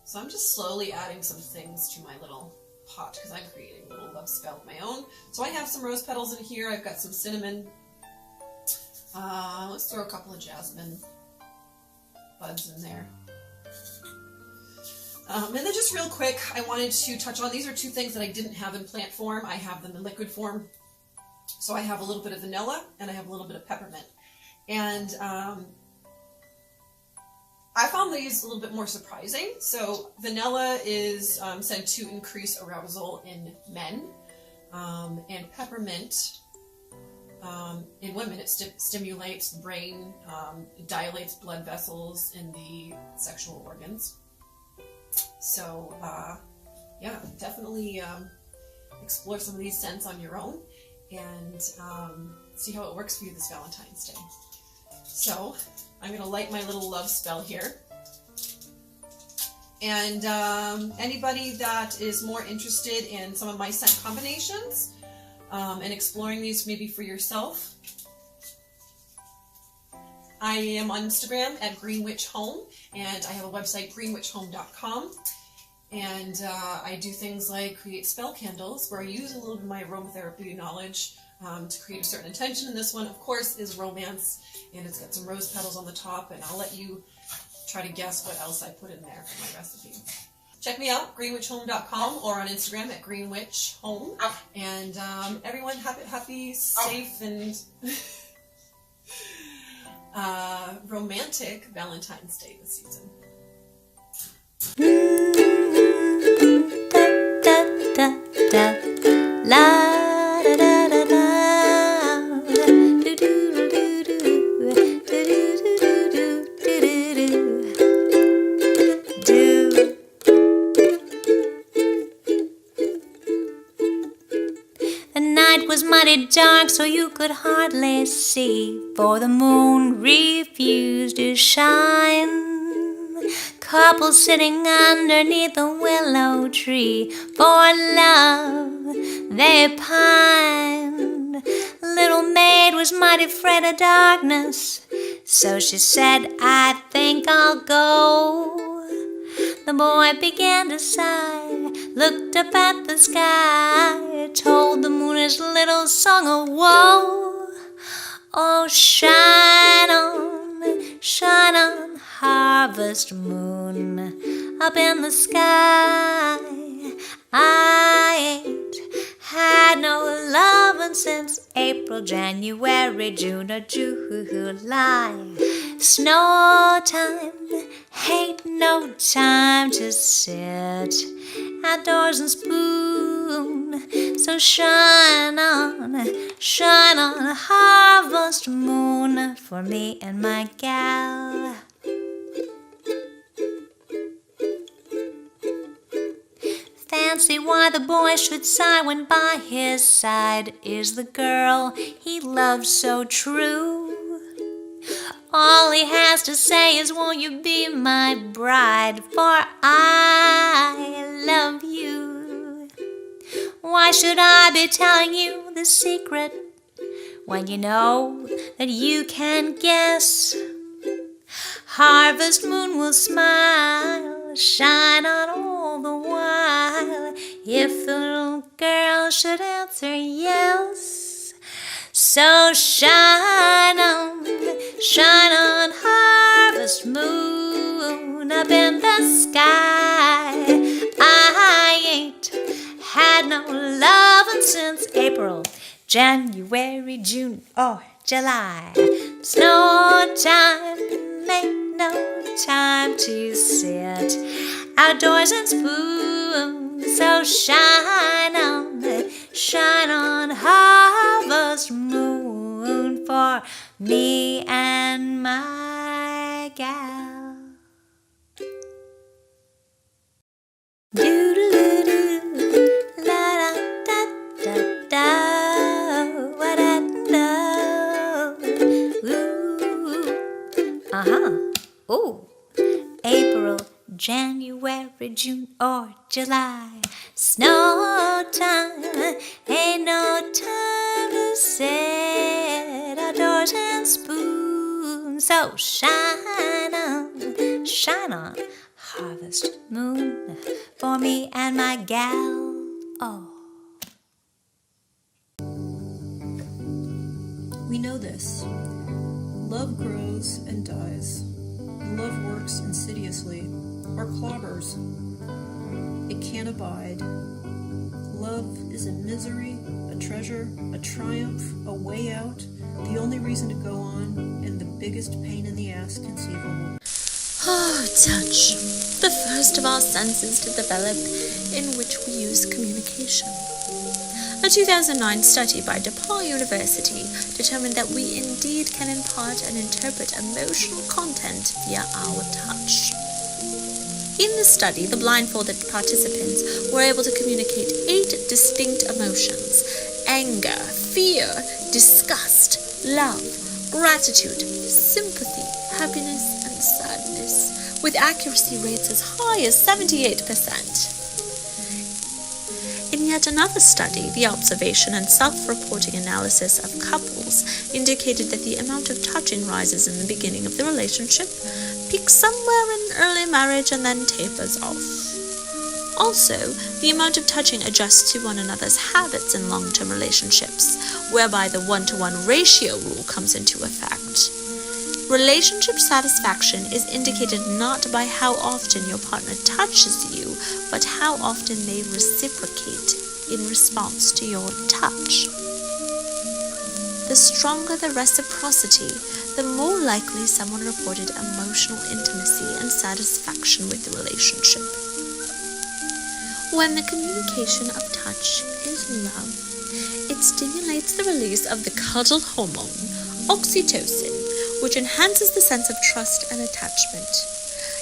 So I'm just slowly adding some things to my little pot because I'm creating a little love spell of my own. So I have some rose petals in here. I've got some cinnamon. Let's throw a couple of jasmine buds in there. And then just real quick, I wanted to touch on, these are two things that I didn't have in plant form. I have them in liquid form. So I have a little bit of vanilla and I have a little bit of peppermint. And I found these a little bit more surprising. So vanilla is said to increase arousal in men, and peppermint in women, it stimulates the brain, it dilates blood vessels in the sexual organs. So yeah, definitely explore some of these scents on your own and see how it works for you this Valentine's Day. So I'm going to light my little love spell here. And anybody that is more interested in some of my scent combinations and exploring these maybe for yourself, I am on Instagram at greenwitchhome, and I have a website, greenwitchhome.com. And I do things like create spell candles, where I use a little bit of my aromatherapy knowledge to create a certain intention. And this one, of course, is romance, and it's got some rose petals on the top, and I'll let you try to guess what else I put in there for my recipe. Check me out, greenwitchhome.com, or on Instagram at greenwitchhome. And everyone, happy, safe, and romantic Valentine's Day this season. The night was mighty dark, so you could hardly see, for the moon refused to shine. Couples sitting underneath a willow tree, for love they pined. Little maid was mighty afraid of darkness, so she said, I think I'll go. The boy began to sigh, looked up at the sky, told the moon his little song of woe. Oh, shine on, harvest moon, up in the sky. I ain't had no lovin' since April, January, June, or July. Snow time, ain't no time to sit outdoors and spoon. So shine on, harvest moon, for me and my gal. Fancy why the boy should sigh when by his side is the girl he loves so true. All he has to say is, won't you be my bride, for I love you. Why should I be telling you the secret when you know that you can guess? Harvest moon will smile, shine on all the while, if the little girl should answer yes. So shine on, harvest harvest moon up in the sky. I ain't had no lovin' since April, January, June, or July. There's no time, ain't no time to sit outdoors and spoon. So shine on, harvest moon for me and my gal. Doo-doo-doo-doo, la-da-da-da-da, wa-da-da, ooh, ooh, April, January, June, or July. Snow time, ain't no time to sit outdoors and spoon. So shine on, harvest moon for me and my gal. Oh. We know this. Love grows and dies. Love works insidiously, or clobbers. It can't abide. Love is a misery, a treasure, a triumph, a way out, the only reason to go on, and the biggest pain in the ass conceivable. Oh, touch. The first of our senses to develop in which we use communication. A 2009 study by DePaul University determined that we indeed can impart and interpret emotional content via our touch. In the study, the blindfolded participants were able to communicate 8 distinct emotions: anger, fear, disgust, love, gratitude, sympathy, happiness, and sadness, with accuracy rates as high as 78%. In yet another study, the observation and self-reporting analysis of couples indicated that the amount of touching rises in the beginning of the relationship, peaks somewhere in early marriage, and then tapers off. Also, the amount of touching adjusts to one another's habits in long-term relationships, whereby the 1-to-1 ratio rule comes into effect. Relationship satisfaction is indicated not by how often your partner touches you, but how often they reciprocate in response to your touch. The stronger the reciprocity, the more likely someone reported emotional intimacy and satisfaction with the relationship. When the communication of touch is love, it stimulates the release of the cuddle hormone, oxytocin, which enhances the sense of trust and attachment.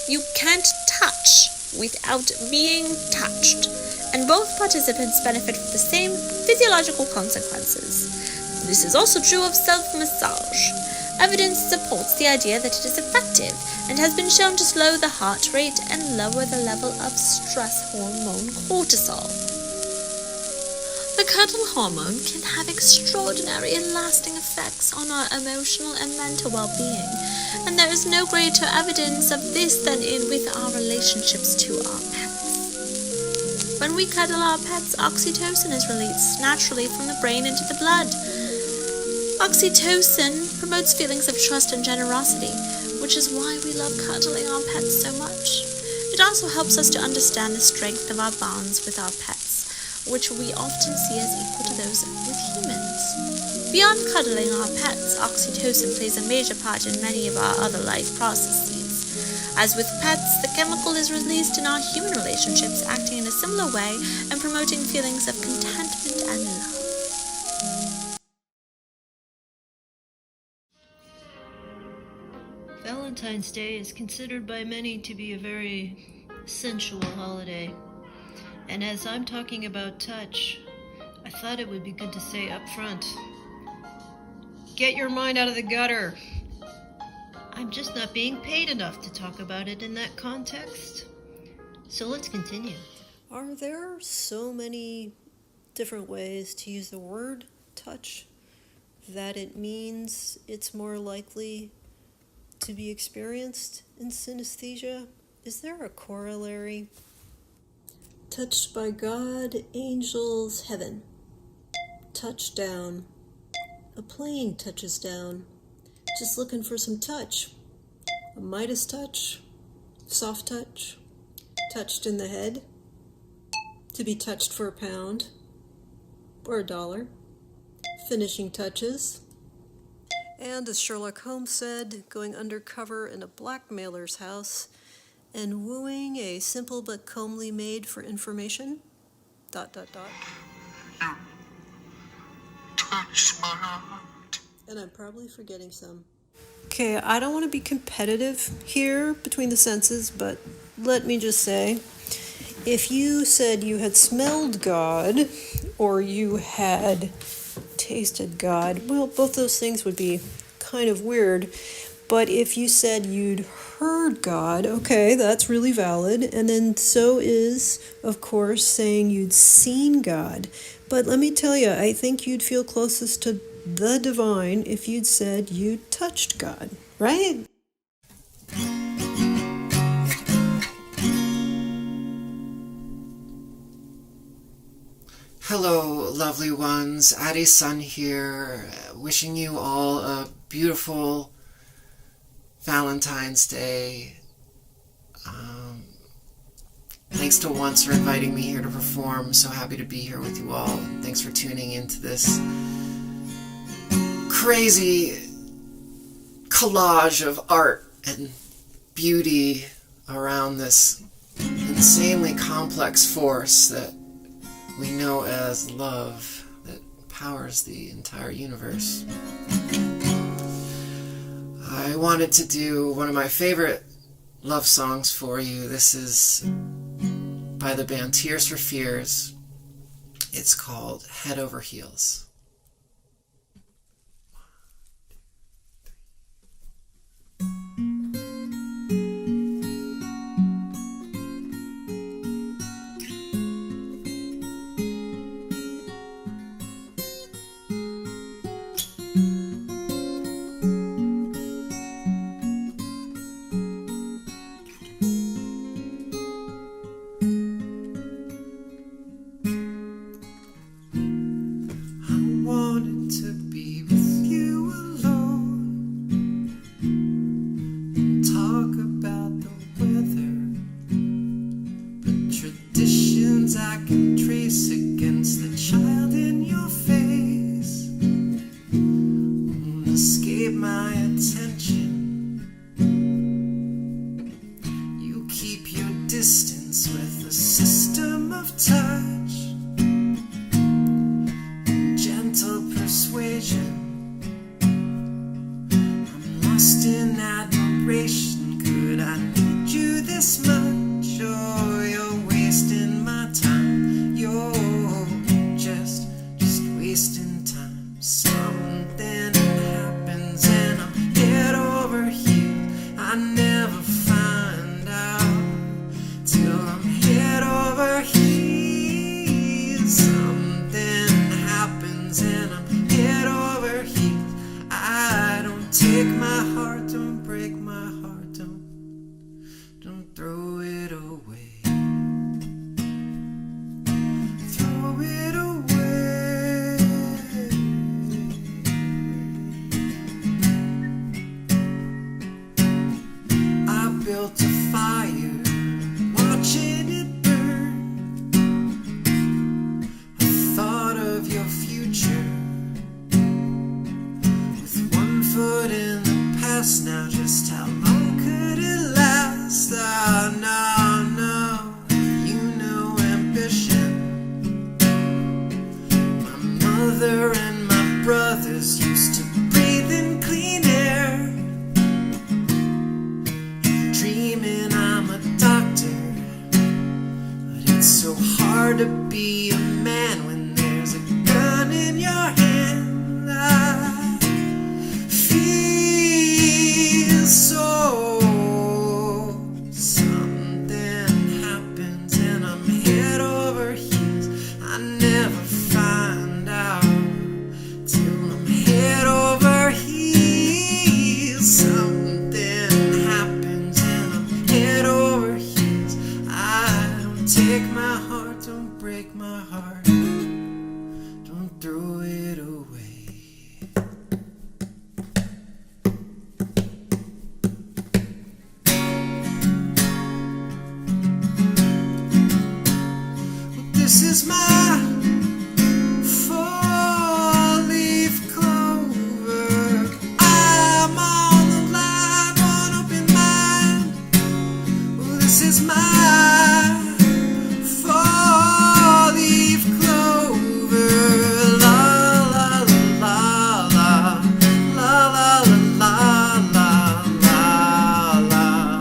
You can't touch without being touched, and both participants benefit from the same physiological consequences. This is also true of self-massage. Evidence supports the idea that it is effective and has been shown to slow the heart rate and lower the level of stress hormone cortisol. The cuddle hormone can have extraordinary and lasting effects on our emotional and mental well-being, and there is no greater evidence of this than with our relationships to our pets. When we cuddle our pets, oxytocin is released naturally from the brain into the blood. Oxytocin promotes feelings of trust and generosity, which is why we love cuddling our pets so much. It also helps us to understand the strength of our bonds with our pets, which we often see as equal to those with humans. Beyond cuddling our pets, oxytocin plays a major part in many of our other life processes. As with pets, the chemical is released in our human relationships, acting in a similar way and promoting feelings of contentment and love. Valentine's Day is considered by many to be a very sensual holiday. And as I'm talking about touch, I thought it would be good to say up front, get your mind out of the gutter. I'm just not being paid enough to talk about it in that context. So let's continue. Are there so many different ways to use the word touch that it means it's more likely to be experienced in synesthesia? Is there a corollary? Touched by God, angels, heaven. Touchdown. A plane touches down. Just looking for some touch. A Midas touch, soft touch, touched in the head, to be touched for £1 or $1, finishing touches, and as Sherlock Holmes said, going undercover in a blackmailer's house and wooing a simple but comely maid for information, ... Touch my heart. And I'm probably forgetting some. Okay, I don't want to be competitive here between the senses, but let me just say, if you said you had smelled God or you had tasted God, well, both those things would be kind of weird. But if you said you'd heard God, okay, that's really valid. And then so is, of course, saying you'd seen God. But let me tell you, I think you'd feel closest to the divine if you'd said you touched God, right? Hello, lovely ones. Addie Sun here, wishing you all a beautiful Valentine's Day. Thanks to Once for inviting me here to perform. So happy to be here with you all. And thanks for tuning into this crazy collage of art and beauty around this insanely complex force that we know as love that powers the entire universe. I wanted to do one of my favorite love songs for you. This is by the band Tears for Fears. It's called Head Over Heels. This is my four-leaf clover. I'm on the line, one up in mine. Well, this is my four-leaf clover. La la la la la la la la la la la la la la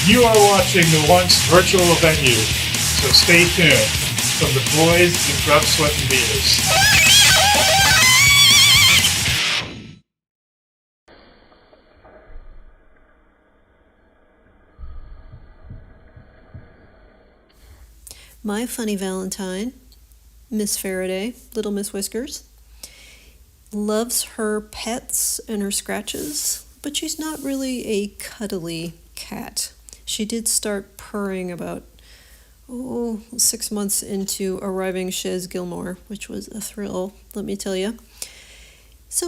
You are watching the once virtual venue, so stay tuned. From the boys to grub sweating beers. My funny Valentine, Miss Faraday, Little Miss Whiskers, loves her pets and her scratches, but she's not really a cuddly cat. She did start purring about 6 months into arriving chez Gilmore, which was a thrill, let me tell you.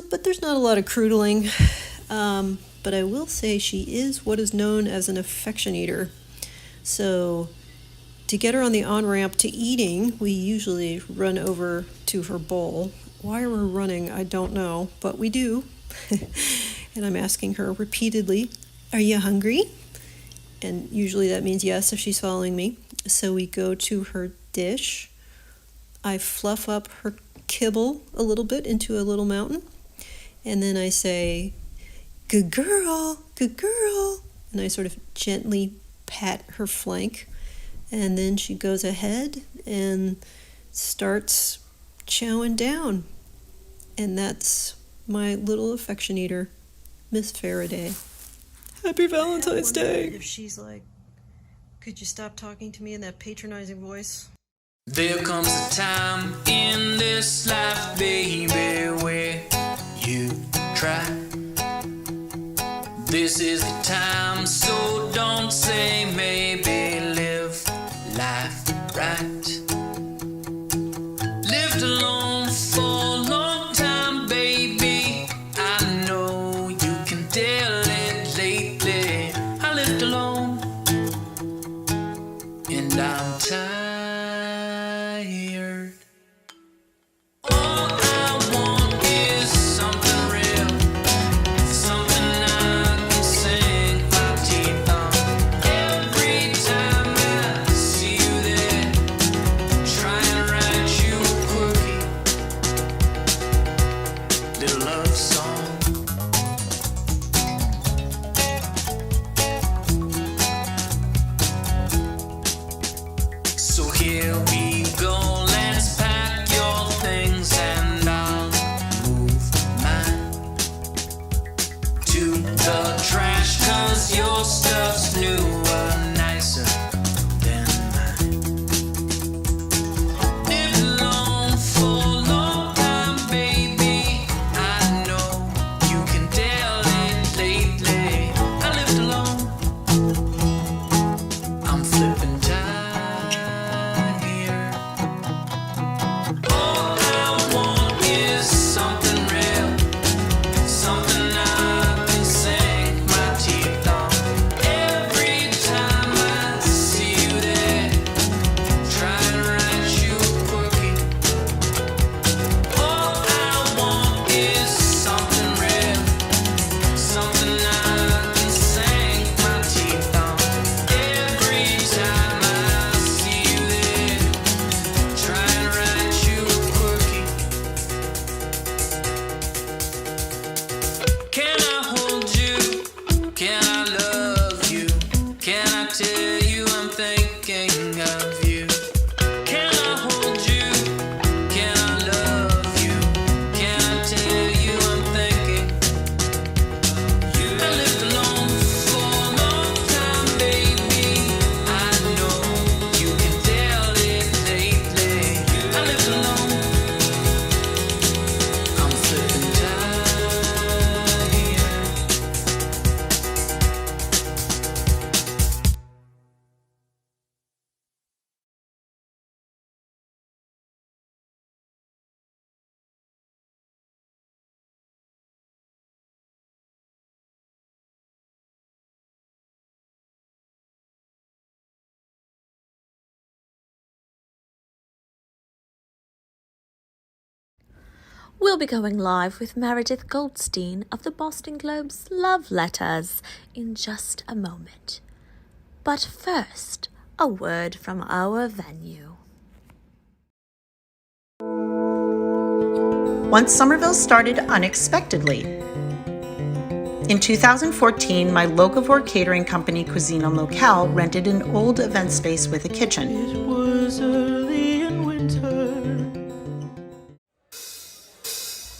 But there's not a lot of croodling. But I will say she is what is known as an affection eater. So to get her on the on-ramp to eating, we usually run over to her bowl. Why we're running, I don't know, but we do. And I'm asking her repeatedly, "Are you hungry?" And usually that means yes if she's following me. So we go to her dish. I fluff up her kibble a little bit into a little mountain. And then I say, "Good girl, good girl." And I sort of gently pat her flank. And then she goes ahead and starts chowing down. And that's my little affection eater, Miss Faraday. Happy Valentine's Day. If she's like, "Could you stop talking to me in that patronizing voice?" There comes a time in this life, baby, where you try. This is the time, so don't say maybe. Live life right. Lived alone for a long time, baby. I know you can tell it lately. I lived alone, and I'm tired. All I want is something real, something I can sink my teeth on. Every time I see you there, try and write you a quirky little love song. So here we go, let's pack your things and I'll move mine to the trash, 'cause your stuff's newer, nicer than mine. Lived alone for a long time, baby. I know you can tell it lately. I lived alone, I'm flipping tired. All I want is something real, something I can sink my teeth on. Every time I see you there, try and write you a quirky. All I want is something real, something I can sink my teeth on. Every time I see you there, try and write you a quirky. Can I hold you? Can I love you? Can I tell you I'm thinking of you? Can I hold you? Can I love you? Can I tell you I'm thinking you? I lived alone for a long time, baby. I know you can tell it lately. I lived alone, I'm flipping tired. We'll be going live with Meredith Goldstein of the Boston Globe's Love Letters in just a moment. But first, a word from our venue. Once Somerville started unexpectedly. In 2014, my locavore catering company Cuisine en Locale rented an old event space with a kitchen. It was early in winter.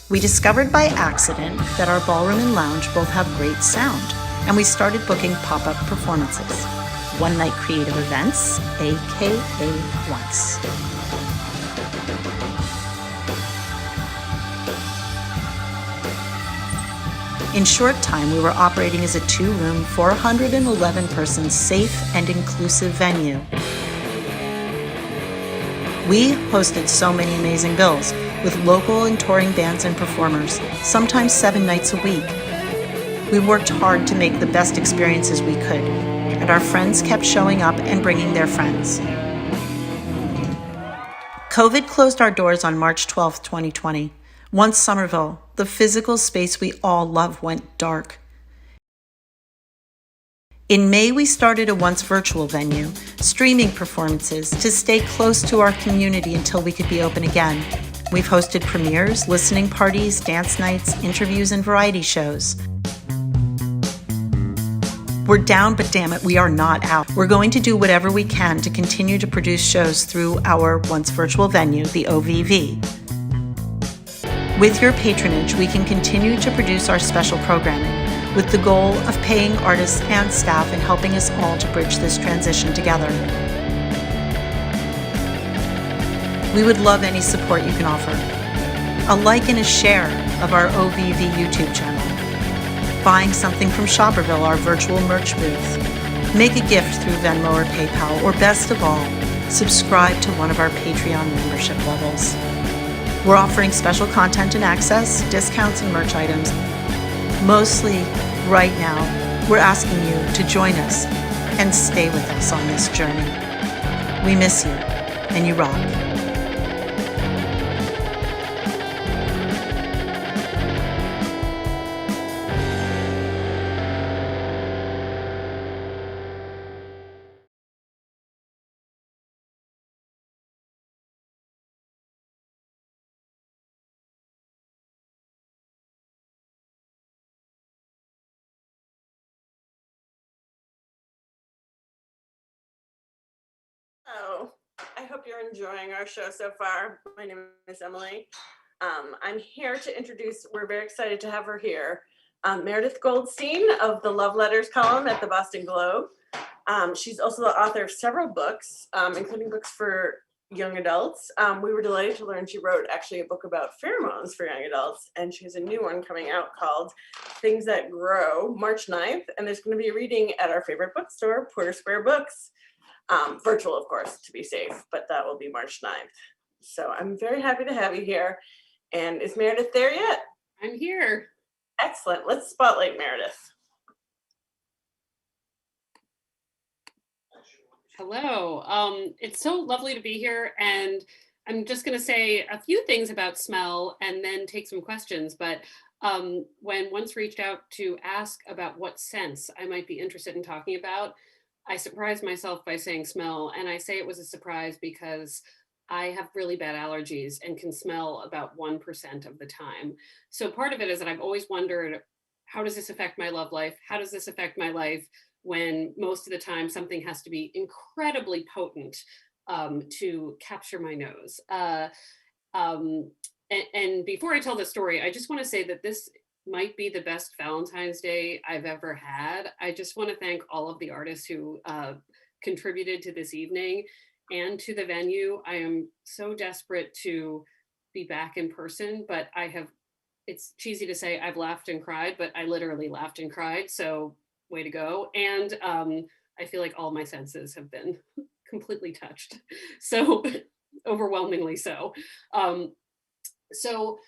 We discovered by accident that our ballroom and lounge both have great sound, and we started booking pop-up performances. One-night creative events, aka Once. In short time, we were operating as a 2-room, 411-person safe and inclusive venue. We hosted so many amazing bills, with local and touring bands and performers, sometimes 7 nights a week. We worked hard to make the best experiences we could, and our friends kept showing up and bringing their friends. COVID closed our doors on March 12, 2020. Once Somerville, the physical space we all love, went dark. In May, we started a once virtual venue, streaming performances to stay close to our community until we could be open again. We've hosted premieres, listening parties, dance nights, interviews, and variety shows. We're down, but damn it, we are not out. We're going to do whatever we can to continue to produce shows through our once virtual venue, the OVV. With your patronage, we can continue to produce our special programming with the goal of paying artists and staff and helping us all to bridge this transition together. We would love any support you can offer. A like and a share of our OVV YouTube channel. Buying something from Shopperville, our virtual merch booth. Make a gift through Venmo or PayPal, or best of all, subscribe to one of our Patreon membership levels. We're offering special content and access, discounts and merch items. Mostly, right now, we're asking you to join us and stay with us on this journey. We miss you, and you rock. Hello. I hope you're enjoying our show so far. My name is Emily. I'm here to introduce, we're very excited to have her here, Meredith Goldstein of the Love Letters column at the Boston Globe. She's also the author of several books, including books for young adults. We were delighted to learn she wrote actually a book about pheromones for young adults, and she has a new one coming out called Things That Grow, March 9th, and there's going to be a reading at our favorite bookstore, Porter Square Books. Virtual, of course, to be safe, but that will be March 9th. So I'm very happy to have you here. And is Meredith there yet? I'm here. Excellent. Let's spotlight Meredith. Hello. It's so lovely to be here, and I'm just going to say a few things about smell and then take some questions. But when once reached out to ask about what sense I might be interested in talking about, I surprised myself by saying smell, and I say it was a surprise because I have really bad allergies and can smell about 1% of the time. So part of it is that I've always wondered, how does this affect my love life? How does this affect my life when most of the time something has to be incredibly potent to capture my nose? And before I tell the story, I just want to say that this might be the best Valentine's Day I've ever had. I just want to thank all of the artists who contributed to this evening and to the venue. I am so desperate to be back in person, but it's cheesy to say I've laughed and cried, but I literally laughed and cried, so way to go. And I feel like all my senses have been completely touched, so overwhelmingly so. So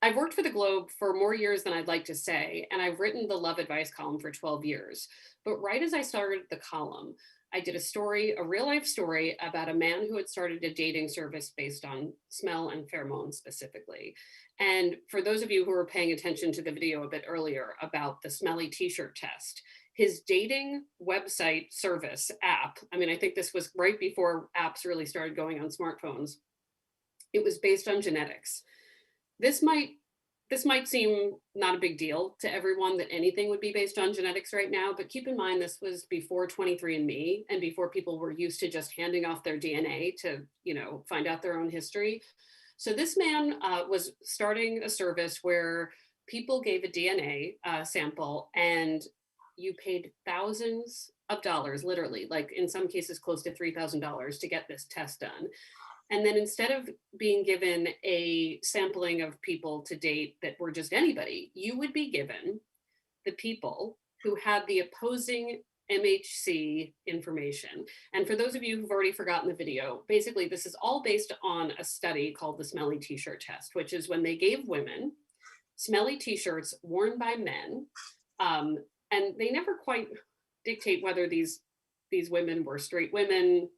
I've worked for the Globe for more years than I'd like to say, and I've written the Love Advice column for 12 years. But right as I started the column, I did a real life story about a man who had started a dating service based on smell and pheromones specifically. And for those of you who were paying attention to the video a bit earlier about the smelly t-shirt test, his dating website service app, I think this was right before apps really started going on smartphones. It was based on genetics. This might seem not a big deal to everyone that anything would be based on genetics right now, but keep in mind this was before 23andMe and before people were used to just handing off their DNA to, find out their own history. So this man was starting a service where people gave a DNA sample and you paid thousands of dollars, literally, like in some cases close to $3,000 to get this test done. And then instead of being given a sampling of people to date that were just anybody, you would be given the people who had the opposing MHC information. And for those of you who've already forgotten the video, basically this is all based on a study called the smelly t-shirt test, which is when they gave women smelly t-shirts worn by men, and they never quite dictate whether these women were straight women.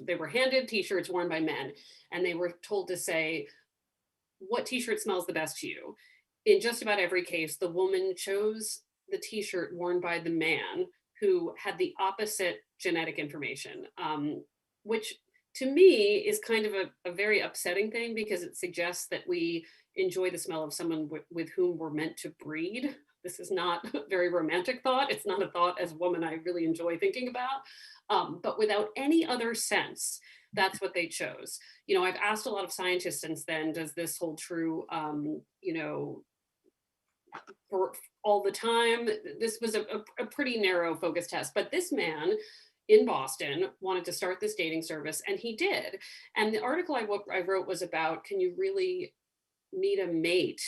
They were handed t-shirts worn by men, and they were told to say, what t-shirt smells the best to you? In just about every case, the woman chose the t-shirt worn by the man who had the opposite genetic information, which to me is kind of a very upsetting thing, because it suggests that we enjoy the smell of someone with whom we're meant to breed. This is not a very romantic thought. It's not a thought as a woman I really enjoy thinking about, but without any other sense, that's what they chose. You know, I've asked a lot of scientists since then, does this hold true, you know, for all the time? This was a pretty narrow focus test, but this man in Boston wanted to start this dating service, and he did. And the article I wrote was about, can you really meet a mate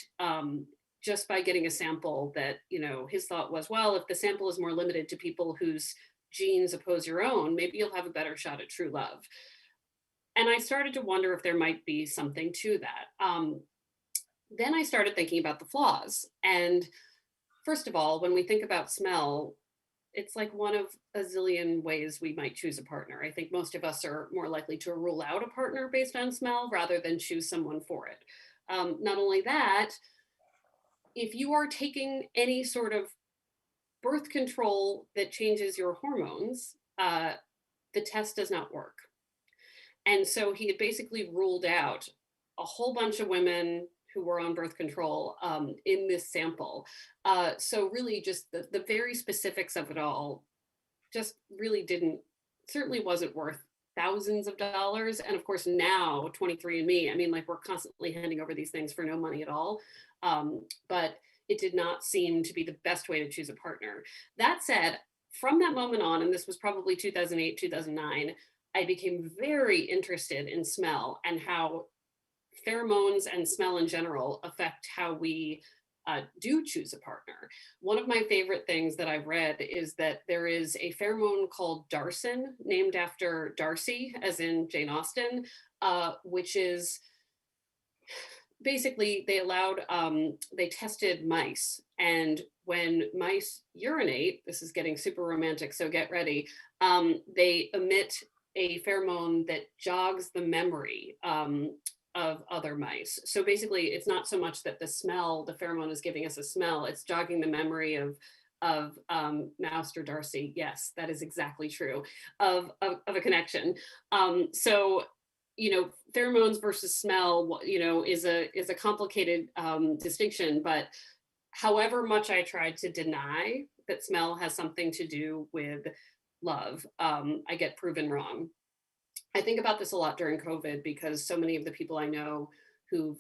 just by getting a sample that, you know, his thought was, well, if the sample is more limited to people whose genes oppose your own, maybe you'll have a better shot at true love. And I started to wonder if there might be something to that. Then I started thinking about the flaws. And first of all, when we think about smell, it's like one of a zillion ways we might choose a partner. I think most of us are more likely to rule out a partner based on smell rather than choose someone for it. Not only that, if you are taking any sort of birth control that changes your hormones, the test does not work. And so he had basically ruled out a whole bunch of women who were on birth control in this sample. So really just the very specifics of it all just really certainly wasn't worth thousands of dollars. And of course now 23andMe, I mean, like, we're constantly handing over these things for no money at all. But it did not seem to be the best way to choose a partner. That said, from that moment on, and this was probably 2008, 2009, I became very interested in smell and how pheromones and smell in general affect how we do choose a partner. One of my favorite things that I've read is that there is a pheromone called Darcin, named after Darcy, as in Jane Austen, which is basically they tested mice, and when mice urinate, this is getting super romantic, so get ready, they emit a pheromone that jogs the memory of other mice. So basically, it's not so much that the pheromone is giving us a smell, it's jogging the memory of Master Darcy. Yes, that is exactly true, of a connection. So, you know, pheromones versus smell, you know, is a complicated distinction, but however much I tried to deny that smell has something to do with love, I get proven wrong. I think about this a lot during COVID, because so many of the people I know who've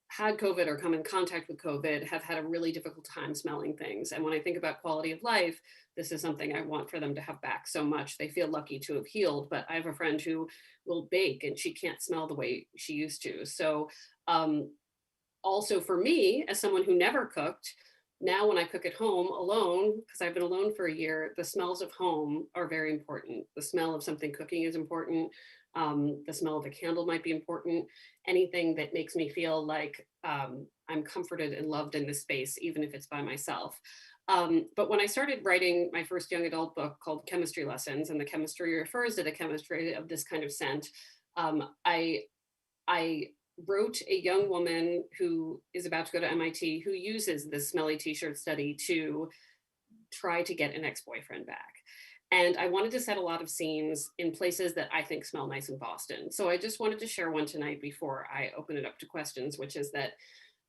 had COVID or come in contact with COVID have had a really difficult time smelling things. And when I think about quality of life, this is something I want for them to have back so much. They feel lucky to have healed, but I have a friend who will bake and she can't smell the way she used to. So also for me, as someone who never cooked, now when I cook at home alone, because I've been alone for a year, the smells of home are very important. The smell of something cooking is important. The smell of a candle might be important. Anything that makes me feel like I'm comforted and loved in this space, even if it's by myself. But when I started writing my first young adult book called Chemistry Lessons, and the chemistry refers to the chemistry of this kind of scent, I wrote a young woman who is about to go to MIT who uses this smelly t-shirt study to try to get an ex-boyfriend back. And I wanted to set a lot of scenes in places that I think smell nice in Boston. So I just wanted to share one tonight before I open it up to questions, which is that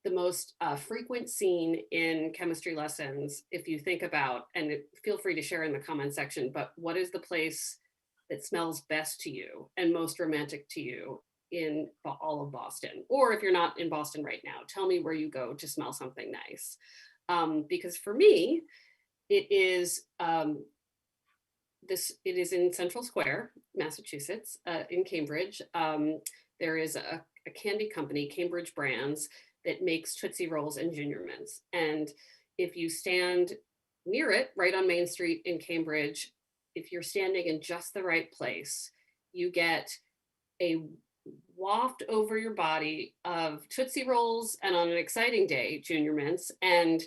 the most frequent scene in Chemistry Lessons, if you think about, and feel free to share in the comment section, but what is the place that smells best to you and most romantic to you in all of Boston? Or if you're not in Boston right now, tell me where you go to smell something nice. Because for me, it is in Central Square, Massachusetts, in Cambridge. There is a candy company, Cambridge Brands, that makes Tootsie Rolls and Ginger Mints. And if you stand near it, right on Main Street in Cambridge, if you're standing in just the right place, you get a waft over your body of Tootsie Rolls, and on an exciting day, Junior Mints. And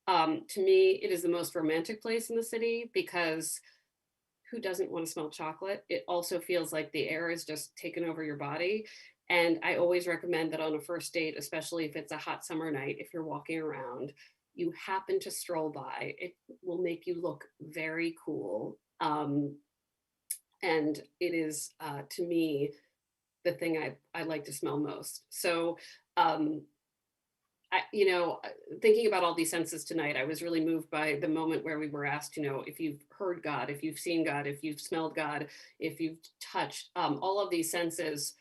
to me, it is the most romantic place in the city because who doesn't want to smell chocolate? It also feels like the air is just taken over your body. And I always recommend that on a first date, especially if it's a hot summer night, if you're walking around, you happen to stroll by, it will make you look very cool. And it is, to me, the thing I like to smell most. So, thinking about all these senses tonight, I was really moved by the moment where we were asked, if you've heard God, if you've seen God, if you've smelled God, if you've touched, all of these senses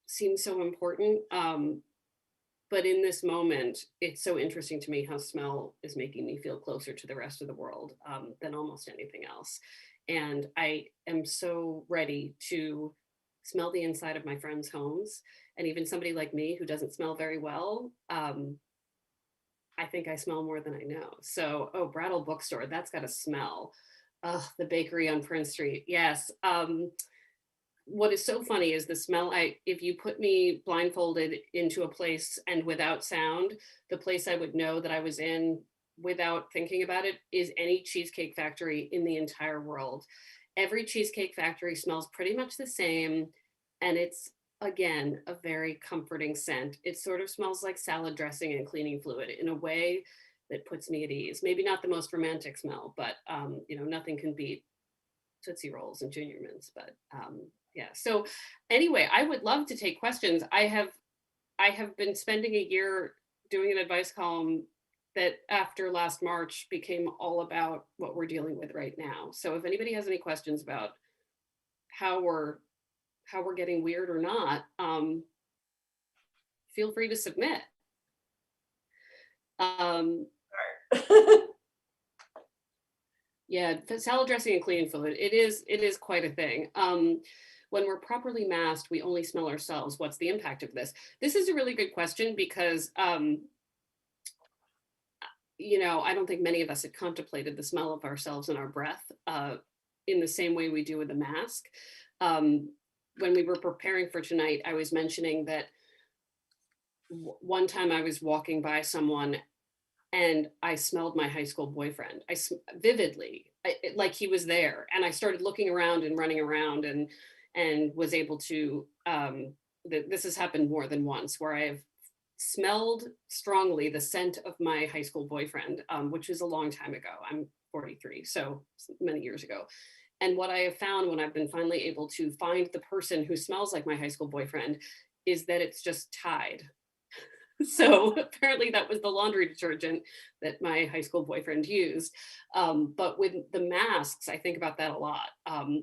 seem so important. But in this moment, it's so interesting to me how smell is making me feel closer to the rest of the world than almost anything else. And I am so ready to smell the inside of my friends' homes. And even somebody like me who doesn't smell very well, I think I smell more than I know. So, Brattle Bookstore, that's got a smell. The bakery on Prince Street, yes. What is so funny is the smell. If you put me blindfolded into a place and without sound, the place I would know that I was in without thinking about it is any cheesecake factory in the entire world. Every cheesecake factory smells pretty much the same. And it's, again, a very comforting scent. It sort of smells like salad dressing and cleaning fluid in a way that puts me at ease. Maybe not the most romantic smell, but nothing can beat Tootsie Rolls and Junior Mints. But yeah. So anyway, I would love to take questions. I have been spending a year doing an advice column that after last March became all about what we're dealing with right now. So if anybody has any questions about how we're getting weird or not, feel free to submit. Yeah, salad dressing and cleaning fluid, it is quite a thing. When we're properly masked, we only smell ourselves. What's the impact of this? This is a really good question because, I don't think many of us had contemplated the smell of ourselves and our breath in the same way we do with a mask. When we were preparing for tonight, I was mentioning that one time I was walking by someone and I smelled my high school boyfriend. Vividly, like he was there. And I started looking around and running around and was able to, this has happened more than once, where I've smelled strongly the scent of my high school boyfriend, which was a long time ago. I'm 43, so many years ago. And what I have found when I've been finally able to find the person who smells like my high school boyfriend is that it's just Tide. So apparently that was the laundry detergent that my high school boyfriend used. But with the masks, I think about that a lot.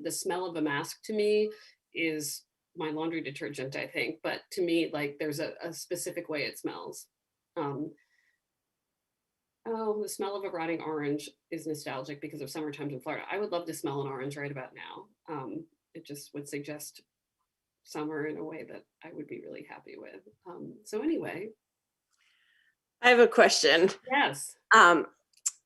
The smell of a mask to me is my laundry detergent, I think. But to me, like there's a specific way it smells. The smell of a rotting orange is nostalgic because of summer times in Florida. I would love to smell an orange right about now. It just would suggest summer in a way that I would be really happy with. So anyway. I have a question. Yes.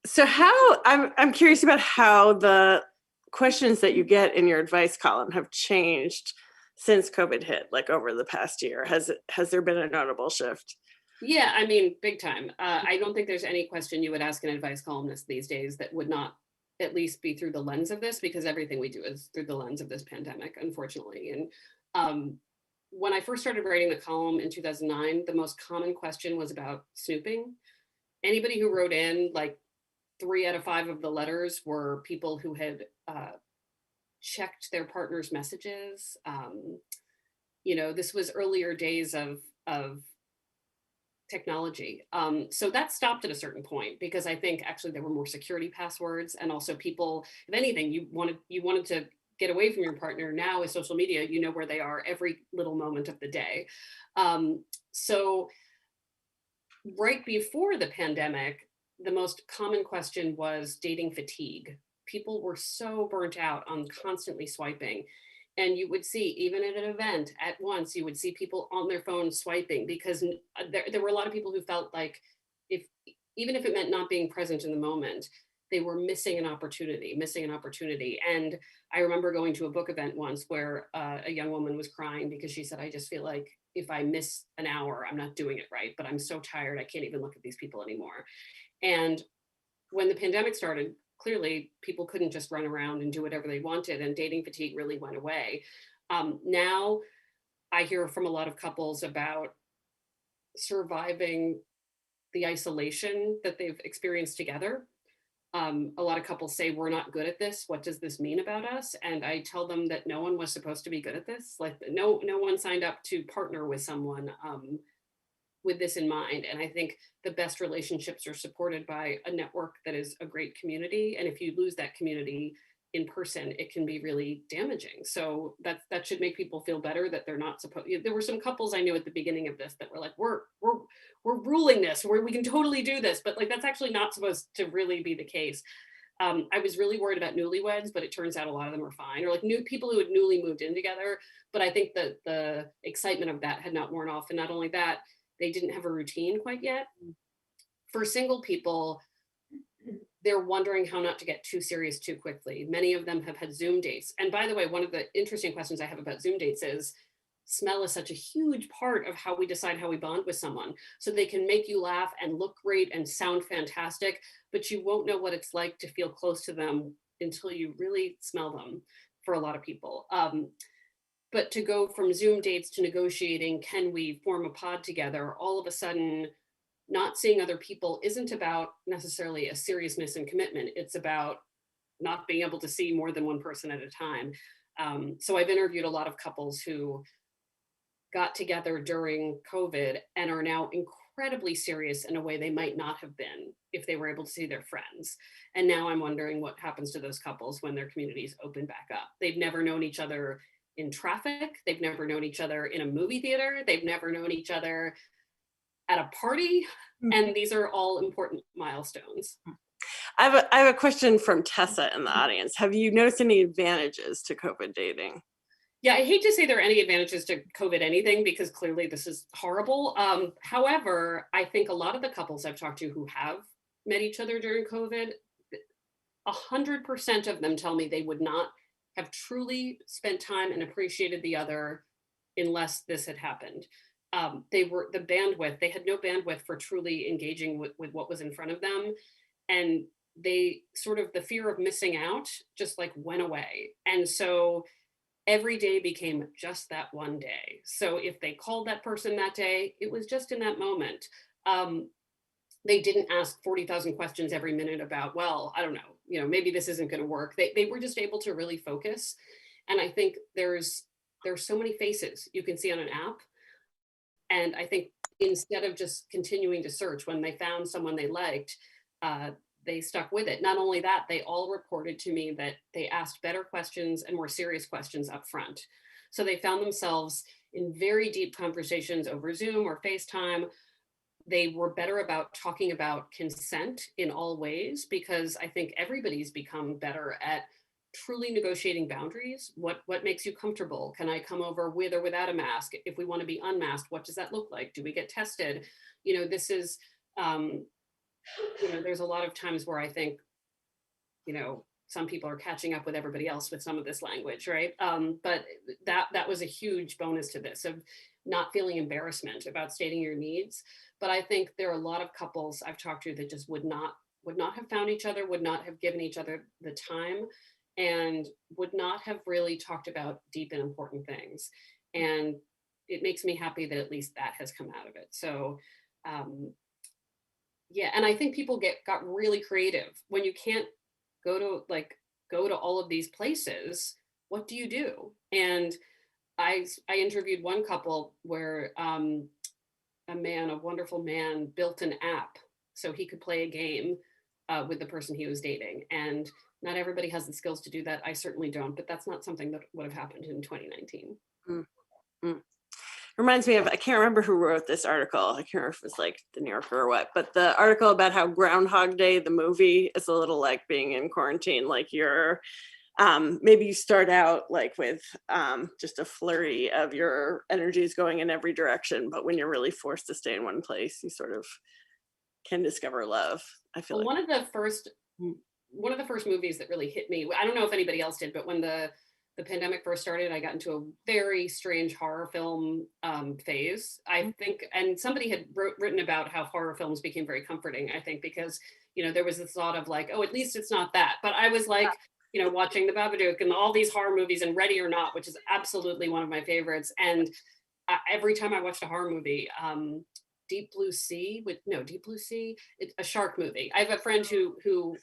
So I'm curious about how the questions that you get in your advice column have changed since COVID hit, like over the past year. Has there been a notable shift? Yeah, I mean, big time. I don't think there's any question you would ask an advice columnist these days that would not at least be through the lens of this, because everything we do is through the lens of this pandemic, unfortunately. And when I first started writing the column in 2009, the most common question was about snooping. Anybody who wrote in, like 3 out of 5 of the letters were people who had checked their partner's messages. This was earlier days of technology. So that stopped at a certain point because I think actually there were more security passwords, and also people, if anything, you wanted to get away from your partner. Now with social media, you know where they are every little moment of the day. So right before the pandemic, the most common question was dating fatigue. People were so burnt out on constantly swiping. And you would see, even at an event, at once, you would see people on their phones swiping, because there were a lot of people who felt like if even if it meant not being present in the moment, they were missing an opportunity. And I remember going to a book event once where a young woman was crying because she said, I just feel like if I miss an hour, I'm not doing it right, but I'm so tired, I can't even look at these people anymore. And when the pandemic started, clearly people couldn't just run around and do whatever they wanted, and dating fatigue really went away. Now I hear from a lot of couples about surviving the isolation that they've experienced together. A lot of couples say, we're not good at this. What does this mean about us? And I tell them that no one was supposed to be good at this. Like no one signed up to partner with someone with this in mind. And I think the best relationships are supported by a network that is a great community. And if you lose that community in person, it can be really damaging. So that should make people feel better that they're not supposed. There were some couples I knew at the beginning of this that were like, we're ruling this, we can totally do this, but like that's actually not supposed to really be the case. I was really worried about newlyweds, but it turns out a lot of them are fine, or like new people who had newly moved in together. But I think that the excitement of that had not worn off, and not only that, they didn't have a routine quite yet. For single people, they're wondering how not to get too serious too quickly. Many of them have had Zoom dates. And by the way, one of the interesting questions I have about Zoom dates is, smell is such a huge part of how we decide how we bond with someone. So they can make you laugh and look great and sound fantastic, but you won't know what it's like to feel close to them until you really smell them, for a lot of people. But to go from Zoom dates to negotiating, can we form a pod together, all of a sudden, not seeing other people isn't about necessarily a seriousness and commitment. It's about not being able to see more than one person at a time. So I've interviewed a lot of couples who got together during COVID and are now incredibly serious in a way they might not have been if they were able to see their friends. And now I'm wondering what happens to those couples when their communities open back up. They've never known each other in traffic. They've never known each other in a movie theater. They've never known each other at a party, and these are all important milestones. I have a question from Tessa in the audience. Have you noticed any advantages to COVID dating? Yeah, I hate to say there are any advantages to COVID anything, because clearly this is horrible. However, I think a lot of the couples I've talked to who have met each other during COVID, 100% of them tell me they would not have truly spent time and appreciated the other unless this had happened. They had no bandwidth for truly engaging with what was in front of them. And they sort of, the fear of missing out just like went away. And so every day became just that one day. So if they called that person that day, it was just in that moment. They didn't ask 40,000 questions every minute about, well, I don't know, maybe this isn't going to work. They were just able to really focus. And I think there's so many faces you can see on an app. And I think instead of just continuing to search, when they found someone they liked, they stuck with it. Not only that, they all reported to me that they asked better questions and more serious questions up front. So they found themselves in very deep conversations over Zoom or FaceTime. They were better about talking about consent in all ways, because I think everybody's become better at truly negotiating boundaries. What makes you comfortable? Can I come over with or without a mask? If we want to be unmasked, what does that look like? Do we get tested? This is, there's a lot of times where I think, some people are catching up with everybody else with some of this language, right? But that was a huge bonus to this, of not feeling embarrassment about stating your needs. But I think there are a lot of couples I've talked to that just would not have found each other, would not have given each other the time, and would not have really talked about deep and important things. And it makes me happy that at least that has come out of it. So yeah, and I think people got really creative. When you can't go to all of these places, what do you do? And I interviewed one couple where a wonderful man, built an app so he could play a game with the person he was dating. And not everybody has the skills to do that. I certainly don't, but that's not something that would have happened in 2019. Reminds me of, I can't remember who wrote this article. I can't remember if it was like the New Yorker or what, but the article about how Groundhog Day, the movie, is a little like being in quarantine. Like you're, maybe you start out like with just a flurry of your energies going in every direction, but when you're really forced to stay in one place, you sort of can discover love. I feel Well, like one of the first movies that really hit me, I don't know if anybody else did, but when the pandemic first started, I got into a very strange horror film phase. I think, and somebody had written about how horror films became very comforting, I think, because, there was this thought of like, oh, at least it's not that. But I was like, watching The Babadook and all these horror movies and Ready or Not, which is absolutely one of my favorites. And every time I watched a horror movie, Deep Blue Sea, it's a shark movie. I have a friend who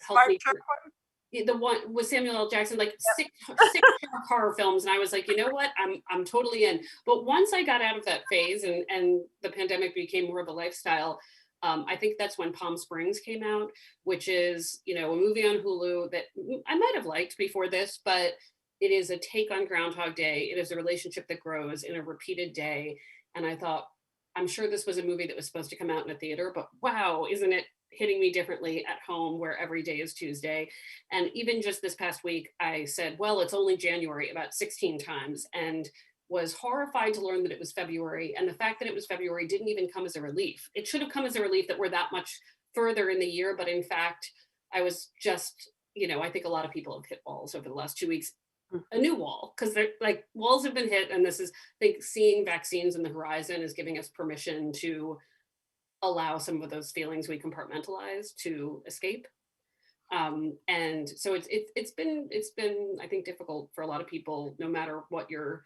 helped me. The one with Samuel L. Jackson, like six shark horror films, and I was like, you know what, I'm totally in. But once I got out of that phase and the pandemic became more of a lifestyle, I think that's when Palm Springs came out, which is a movie on Hulu that I might have liked before this, but it is a take on Groundhog Day. It is a relationship that grows in a repeated day, and I thought, I'm sure this was a movie that was supposed to come out in a theater, but wow, isn't it hitting me differently at home where every day is Tuesday. And even just this past week, I said, well, it's only January about 16 times, and was horrified to learn that it was February. And the fact that it was February didn't even come as a relief. It should have come as a relief that we're that much further in the year. But in fact, I was just, I think a lot of people have hit walls over the last 2 weeks, a new wall, because they're like walls have been hit. And this is, I think, seeing vaccines in the horizon is giving us permission to allow some of those feelings we compartmentalize to escape. And so it's been I think difficult for a lot of people, no matter what your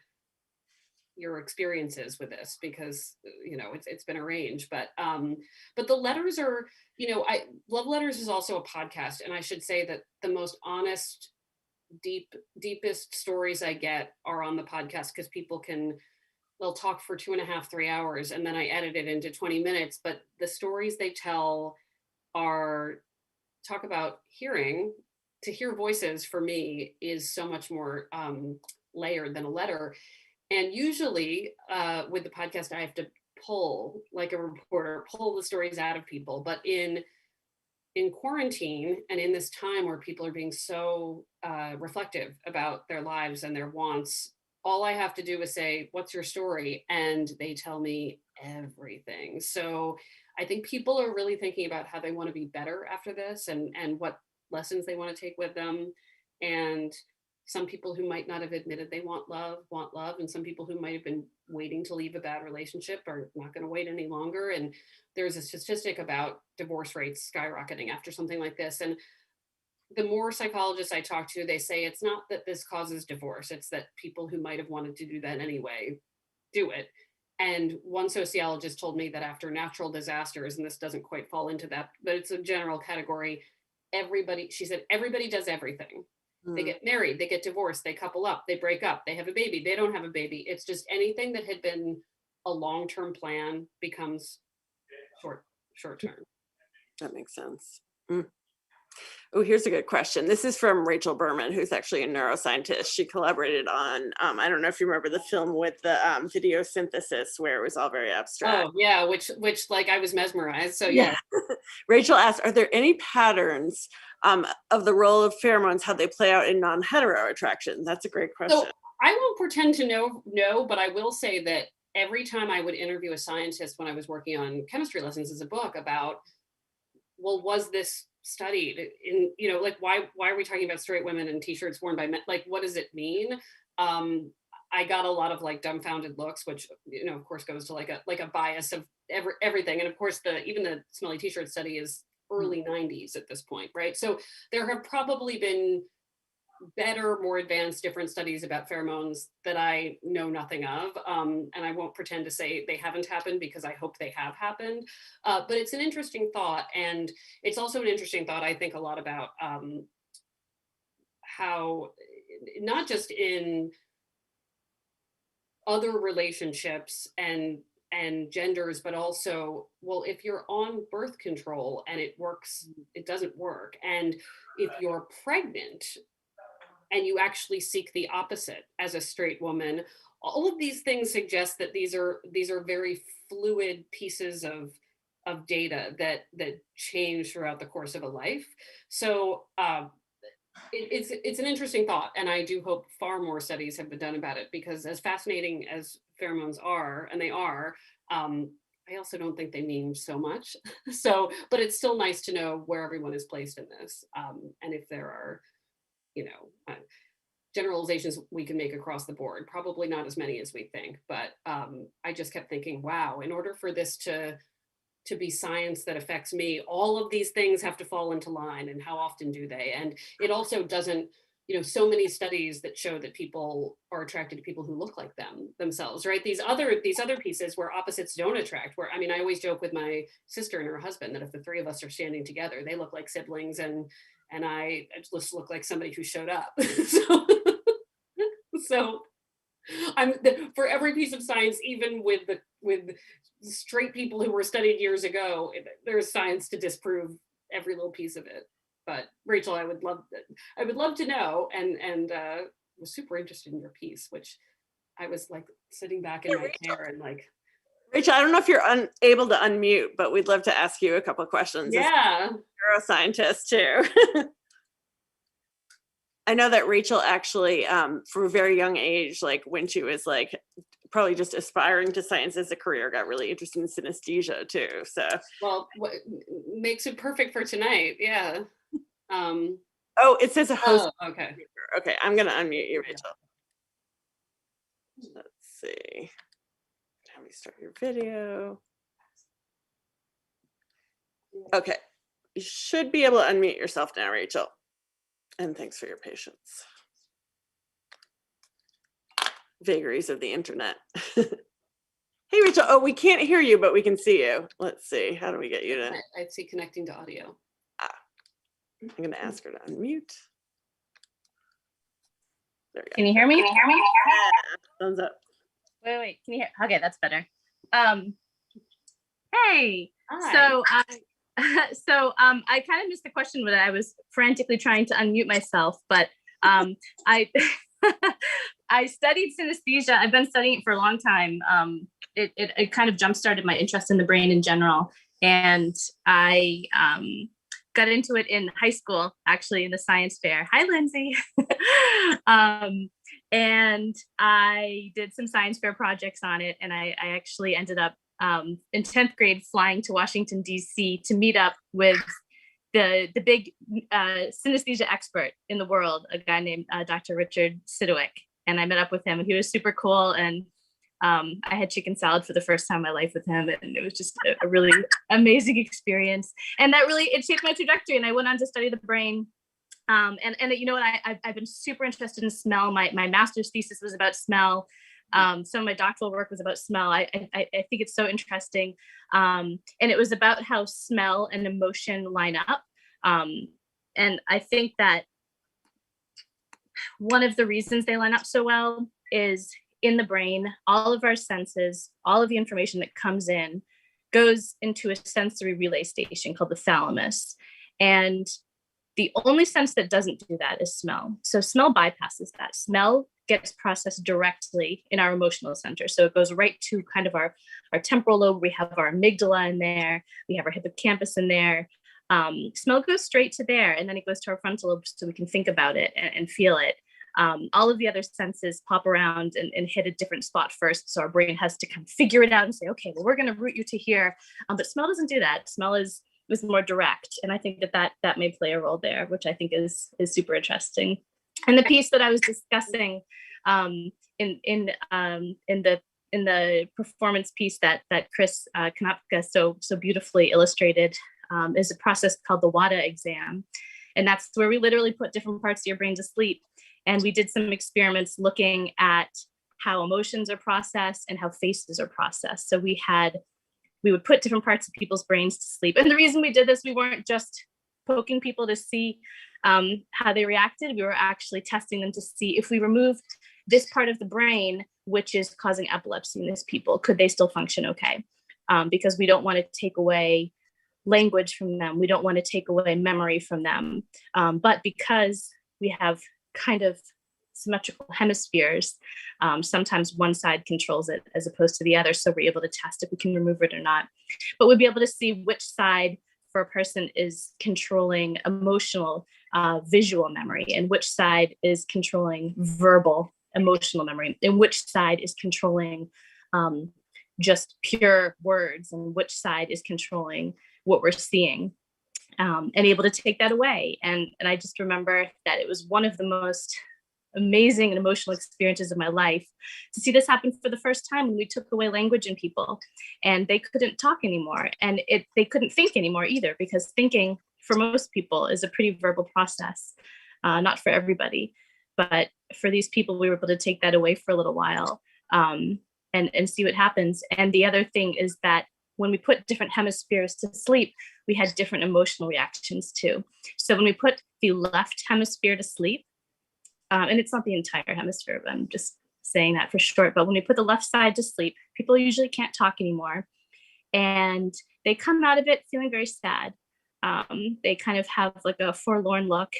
experience is with this, because it's been a range. But the letters are, Love Letters is also a podcast, and I should say that the most honest, deepest stories I get are on the podcast, because people they'll talk for 2.5, 3 hours, and then I edit it into 20 minutes. But the stories they tell talk about to hear voices for me is so much more layered than a letter. And usually with the podcast, I have to pull, like a reporter, pull the stories out of people. But in quarantine and in this time where people are being so reflective about their lives and their wants, all I have to do is say, what's your story? And they tell me everything. So I think people are really thinking about how they want to be better after this, and what lessons they want to take with them. And some people who might not have admitted they want love. And some people who might have been waiting to leave a bad relationship are not going to wait any longer. And there's a statistic about divorce rates skyrocketing after something like this. And the more psychologists I talk to, they say it's not that this causes divorce, it's that people who might have wanted to do that anyway do it. And one sociologist told me that after natural disasters, and this doesn't quite fall into that, but it's a general category, she said, everybody does everything. They get married, they get divorced, they couple up, they break up, they have a baby, they don't have a baby. It's just anything that had been a long-term plan becomes short-term. That makes sense. Oh, here's a good question. This is from Rachel Berman, who's actually a neuroscientist. She collaborated on, I don't know if you remember the film with the video synthesis, where it was all very abstract. Oh, yeah, which like I was mesmerized. So yeah. Rachel asked, are there any patterns of the role of pheromones, how they play out in non-hetero attraction? That's a great question. So I won't pretend to know, but I will say that every time I would interview a scientist when I was working on chemistry lessons as a book about, well, was this studied in, like why are we talking about straight women in t-shirts worn by men? Like, what does it mean? I got a lot of like dumbfounded looks, which, of course goes to like a bias of everything. And of course even the smelly t-shirt study is early 90s at this point, right? So there have probably been better, more advanced, different studies about pheromones that I know nothing of. And I won't pretend to say they haven't happened, because I hope they have happened. But it's an interesting thought. And it's also an interesting thought, I think, a lot about how, not just in other relationships and genders, but also, well, if you're on birth control and it works, it doesn't work. And if you're pregnant and you actually seek the opposite as a straight woman, all of these things suggest that these are very fluid pieces of data that change throughout the course of a life. So it's an interesting thought, and I do hope far more studies have been done about it, because as fascinating as pheromones are, and they are, I also don't think they mean so much. So, but it's still nice to know where everyone is placed in this. And if there are, generalizations we can make across the board, probably not as many as we think, but I just kept thinking, wow, in order for this to be science that affects me, all of these things have to fall into line, and how often do they? And it also doesn't, so many studies that show that people are attracted to people who look like themselves, right? These other pieces where opposites don't attract, where, I always joke with my sister and her husband that if the three of us are standing together, they look like siblings, and I just look like somebody who showed up. So for every piece of science, even with straight people who were studied years ago, there's science to disprove every little piece of it. But Rachel, I would love to know, and was super interested in your piece, which I was like sitting back in my chair and like. Rachel, I don't know if you're able to unmute, but we'd love to ask you a couple of questions. Yeah, neuroscientist too. I know that Rachel actually, from a very young age, like when she was like probably just aspiring to science as a career, got really interested in synesthesia too. So, well, what makes it perfect for tonight? Yeah. Oh, it says a host. Oh, okay. Okay, I'm gonna unmute you, Rachel. Let's see. Have me start your video. Okay, you should be able to unmute yourself now, Rachel. And thanks for your patience. Vagaries of the internet. Hey, Rachel. Oh, we can't hear you, but we can see you. Let's see. How do we get you to? I'd see connecting to audio. I'm going to ask her to unmute. There we go. Can you hear me? Yeah. Thumbs up. Wait. Can you hear? Okay, that's better. Hey. Hi. So I kind of missed the question when I was frantically trying to unmute myself, but I I studied synesthesia. I've been studying it for a long time. It kind of jump-started my interest in the brain in general, and I got into it in high school, actually in the science fair. Hi, Lindsay. And I did some science fair projects on it, and I actually ended up in 10th grade flying to Washington, D.C. to meet up with the big synesthesia expert in the world, a guy named Dr. Richard Sidwick. And I met up with him, and he was super cool. And I had chicken salad for the first time in my life with him, and it was just a really amazing experience. And that really, it shaped my trajectory, and I went on to study the brain. And you know what, I've been super interested in smell. My master's thesis was about smell. Some of my doctoral work was about smell. I think it's so interesting. And it was about how smell and emotion line up. And I think that one of the reasons they line up so well is in the brain, all of our senses, all of the information that comes in goes into a sensory relay station called the thalamus. And the only sense that doesn't do that is smell. So smell bypasses that. Smell gets processed directly in our emotional center. So it goes right to kind of our temporal lobe. We have our amygdala in there. We have our hippocampus in there. Smell goes straight to there, and then it goes to our frontal lobe so we can think about it and feel it. All of the other senses pop around and hit a different spot first. So our brain has to kind of figure it out and say, okay, well, we're going to route you to here. But smell doesn't do that. Smell is more direct. And I think that may play a role there, which I think is super interesting. And the piece that I was discussing in the performance piece that Chris Kanopka so beautifully illustrated is a process called the WADA exam. And that's where we literally put different parts of your brain to sleep. And we did some experiments looking at how emotions are processed and how faces are processed. So we would put different parts of people's brains to sleep. And the reason we did this, we weren't just poking people to see how they reacted. We were actually testing them to see if we removed this part of the brain, which is causing epilepsy in these people, could they still function okay? Because we don't want to take away language from them. We don't want to take away memory from them. But because we have kind of symmetrical hemispheres, sometimes one side controls it as opposed to the other. So we're able to test if we can remove it or not. But we'll be able to see which side for a person is controlling emotional visual memory, and which side is controlling verbal emotional memory, and which side is controlling just pure words and which side is controlling what we're seeing, and able to take that away. And I just remember that it was one of the most amazing and emotional experiences of my life to see this happen for the first time when we took away language in people and they couldn't talk anymore, and they couldn't think anymore either, because thinking for most people is a pretty verbal process, not for everybody, but for these people we were able to take that away for a little while, and see what happens. And the other thing is that when we put different hemispheres to sleep, we had different emotional reactions too. So when we put the left hemisphere to sleep, and it's not the entire hemisphere, but I'm just saying that for short, but when we put the left side to sleep, people usually can't talk anymore. And they come out of it feeling very sad. They kind of have like a forlorn look,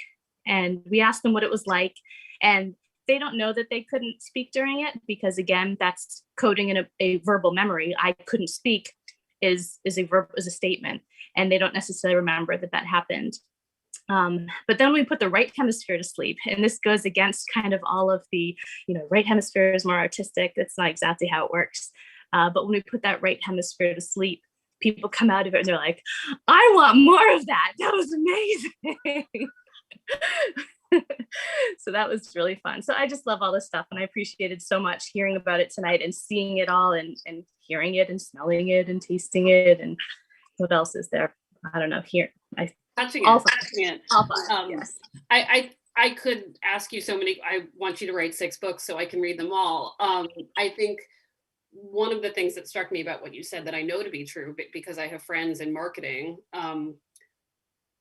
and we asked them what it was like. And they don't know that they couldn't speak during it, because again, that's coding in a verbal memory. I couldn't speak is a statement, and they don't necessarily remember that happened. But then we put the right hemisphere to sleep, and this goes against kind of all of the, right hemisphere is more artistic. That's not exactly how it works. But when we put that right hemisphere to sleep, people come out of it and they're like, I want more of that. That was amazing. So that was really fun. So I just love all this stuff, and I appreciated so much hearing about it tonight and seeing it all, and hearing it and smelling it and tasting it. And what else is there? I don't know. Touching it. Yes. I could ask you so many. I want you to write 6 books so I can read them all. I think one of the things that struck me about what you said that I know to be true, because I have friends in marketing,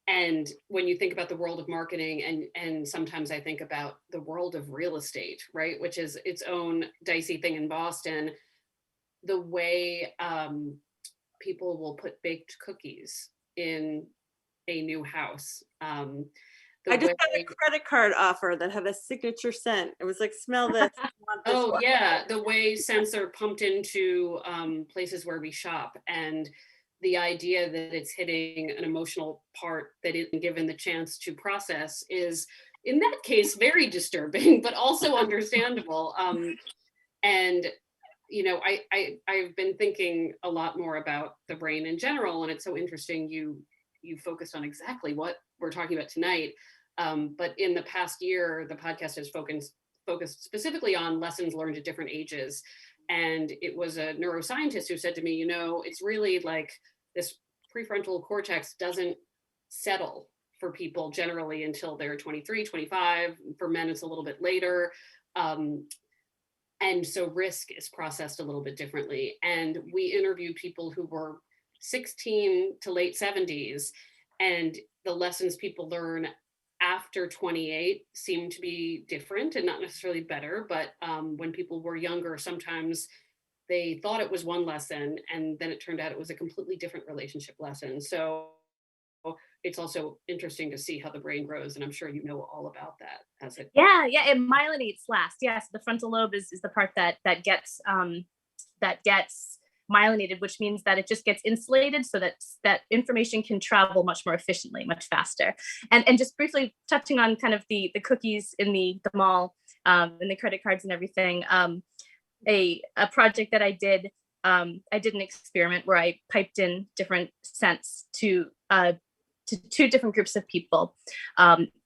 and when you think about the world of marketing, and sometimes I think about the world of real estate, right, which is its own dicey thing in Boston, the way people will put baked cookies in a new house. I just got a credit card offer that had a signature scent. It was like, smell this. Oh yeah, the way scents are pumped into places where we shop, and the idea that it's hitting an emotional part that isn't given the chance to process is, in that case, very disturbing, but also understandable. And I've been thinking a lot more about the brain in general, and it's so interesting you focused on exactly what we're talking about tonight. But in the past year, the podcast has focused specifically on lessons learned at different ages. And it was a neuroscientist who said to me, it's really like this prefrontal cortex doesn't settle for people generally until they're 23, 25. For men, it's a little bit later. And so risk is processed a little bit differently. And we interviewed people who were 16 to late 70s, and the lessons people learn after 28 seem to be different and not necessarily better. But when people were younger, sometimes they thought it was one lesson, and then it turned out it was a completely different relationship lesson. So it's also interesting to see how the brain grows, and I'm sure you know all about that as it. Yeah, it myelinates last. Yes, the frontal lobe is the part that gets myelinated, which means that it just gets insulated so that information can travel much more efficiently, much faster. And just briefly touching on kind of the cookies in the mall, and the credit cards and everything. A project that I did an experiment where I piped in different scents to 2 different groups of people.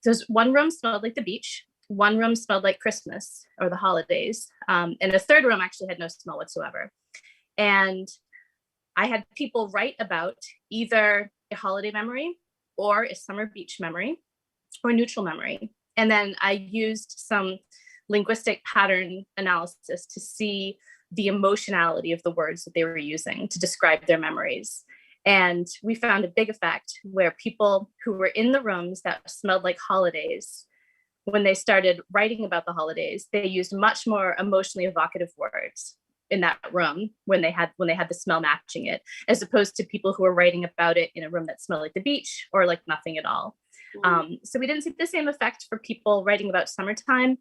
There's one room smelled like the beach, one room smelled like Christmas or the holidays, and a third room actually had no smell whatsoever. And I had people write about either a holiday memory or a summer beach memory or neutral memory. And then I used some linguistic pattern analysis to see the emotionality of the words that they were using to describe their memories. And we found a big effect where people who were in the rooms that smelled like holidays, when they started writing about the holidays, they used much more emotionally evocative words in that room when they had the smell matching it, as opposed to people who were writing about it in a room that smelled like the beach or like nothing at all. So we didn't see the same effect for people writing about summertime.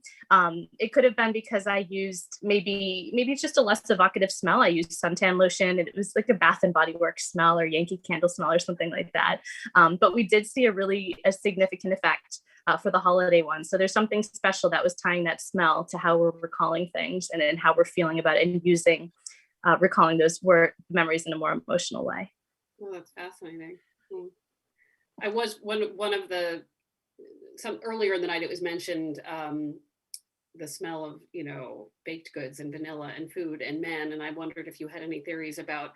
It could have been because I used maybe it's just a less evocative smell. I used suntan lotion, and it was like a Bath and Body Works smell or Yankee Candle smell or something like that. But we did see a significant effect for the holiday one. So there's something special that was tying that smell to how we're recalling things and how we're feeling about it, and using recalling those memories in a more emotional way. Well, that's fascinating. I was one of the, some earlier in the night it was mentioned, the smell of, you know, baked goods and vanilla and food and men, and I wondered if you had any theories about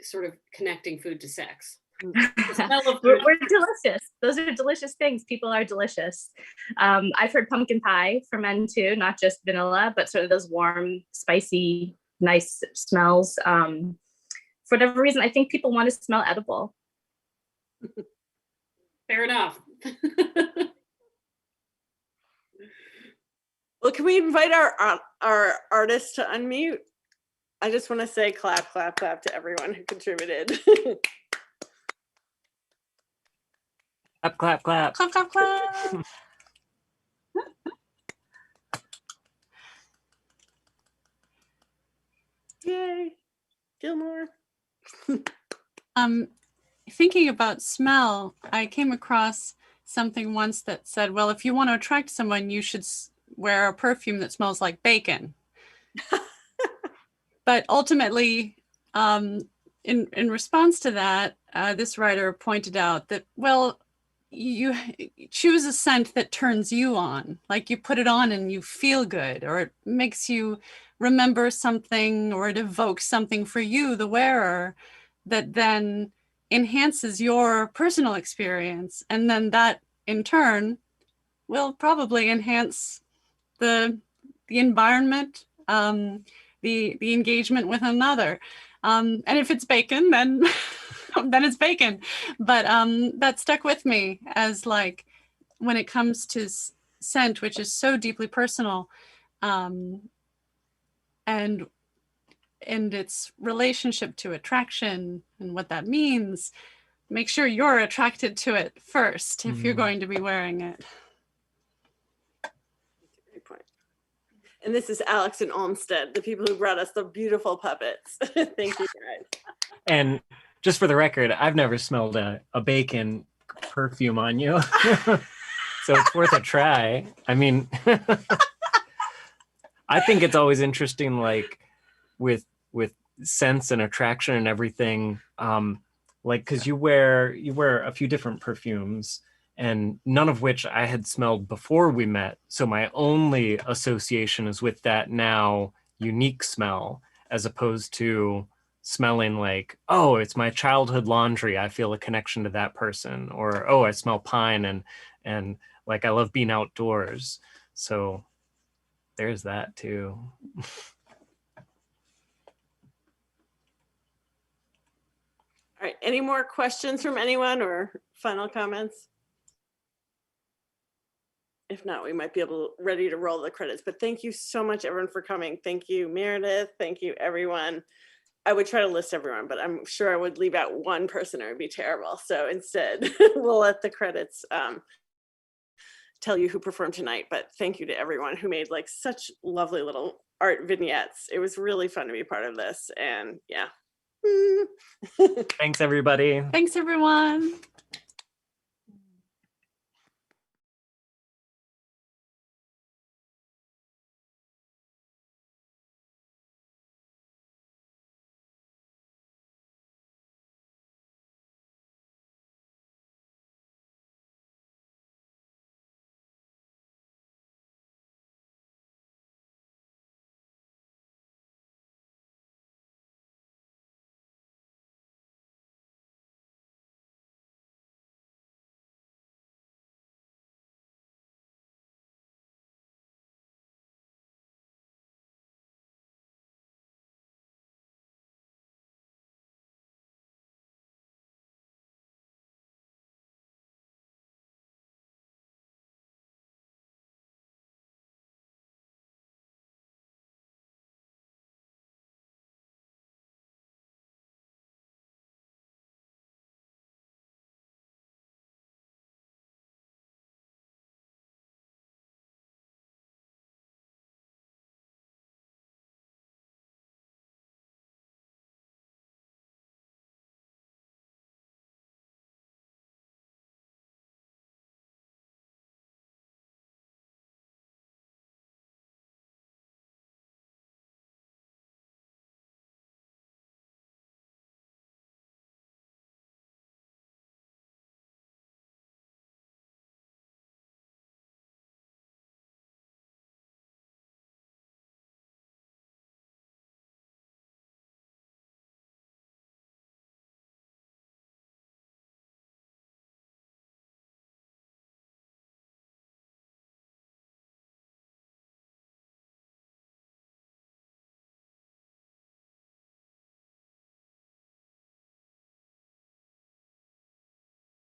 sort of connecting food to sex. We're delicious. Those are delicious things. People are delicious. I've heard pumpkin pie for men too, not just vanilla, but sort of those warm, spicy, nice smells. For whatever reason, I think people want to smell edible. Fair enough. Well, can we invite our artists to unmute? I just want to say clap, clap, clap to everyone who contributed. Clap, clap, clap. Clap, clap, clap. Yay, Gilmore. Thinking about smell, I came across something once that said, well, if you want to attract someone, you should wear a perfume that smells like bacon. But ultimately, in response to that, this writer pointed out that, well, you choose a scent that turns you on, like you put it on and you feel good, or it makes you remember something, or it evokes something for you, the wearer, that then enhances your personal experience. And then that in turn will probably enhance the environment, the engagement with another. And if it's bacon, then then it's bacon. But that stuck with me as, like, when it comes to scent, which is so deeply personal, and its relationship to attraction and what that means, make sure you're attracted to it first if you're going to be wearing it. Great point. And this is Alex and Olmsted, the people who brought us the beautiful puppets. Thank you, guys. And just for the record, I've never smelled a bacon perfume on you. So it's worth a try. I mean, I think it's always interesting, like with scents and attraction and everything, like, because you wear a few different perfumes, and none of which I had smelled before we met. So my only association is with that now unique smell, as opposed to smelling like, oh, it's my childhood laundry, I feel a connection to that person, or oh, I smell pine and like I love being outdoors. So there's that too. All right, any more questions from anyone or final comments? If not, we might be ready to roll the credits, but thank you so much everyone for coming. Thank you, Meredith. Thank you, everyone. I would try to list everyone, but I'm sure I would leave out one person, or it would be terrible. So instead, we'll let the credits tell you who performed tonight. But thank you to everyone who made like such lovely little art vignettes. It was really fun to be part of this, and yeah. Thanks, everybody. Thanks, everyone.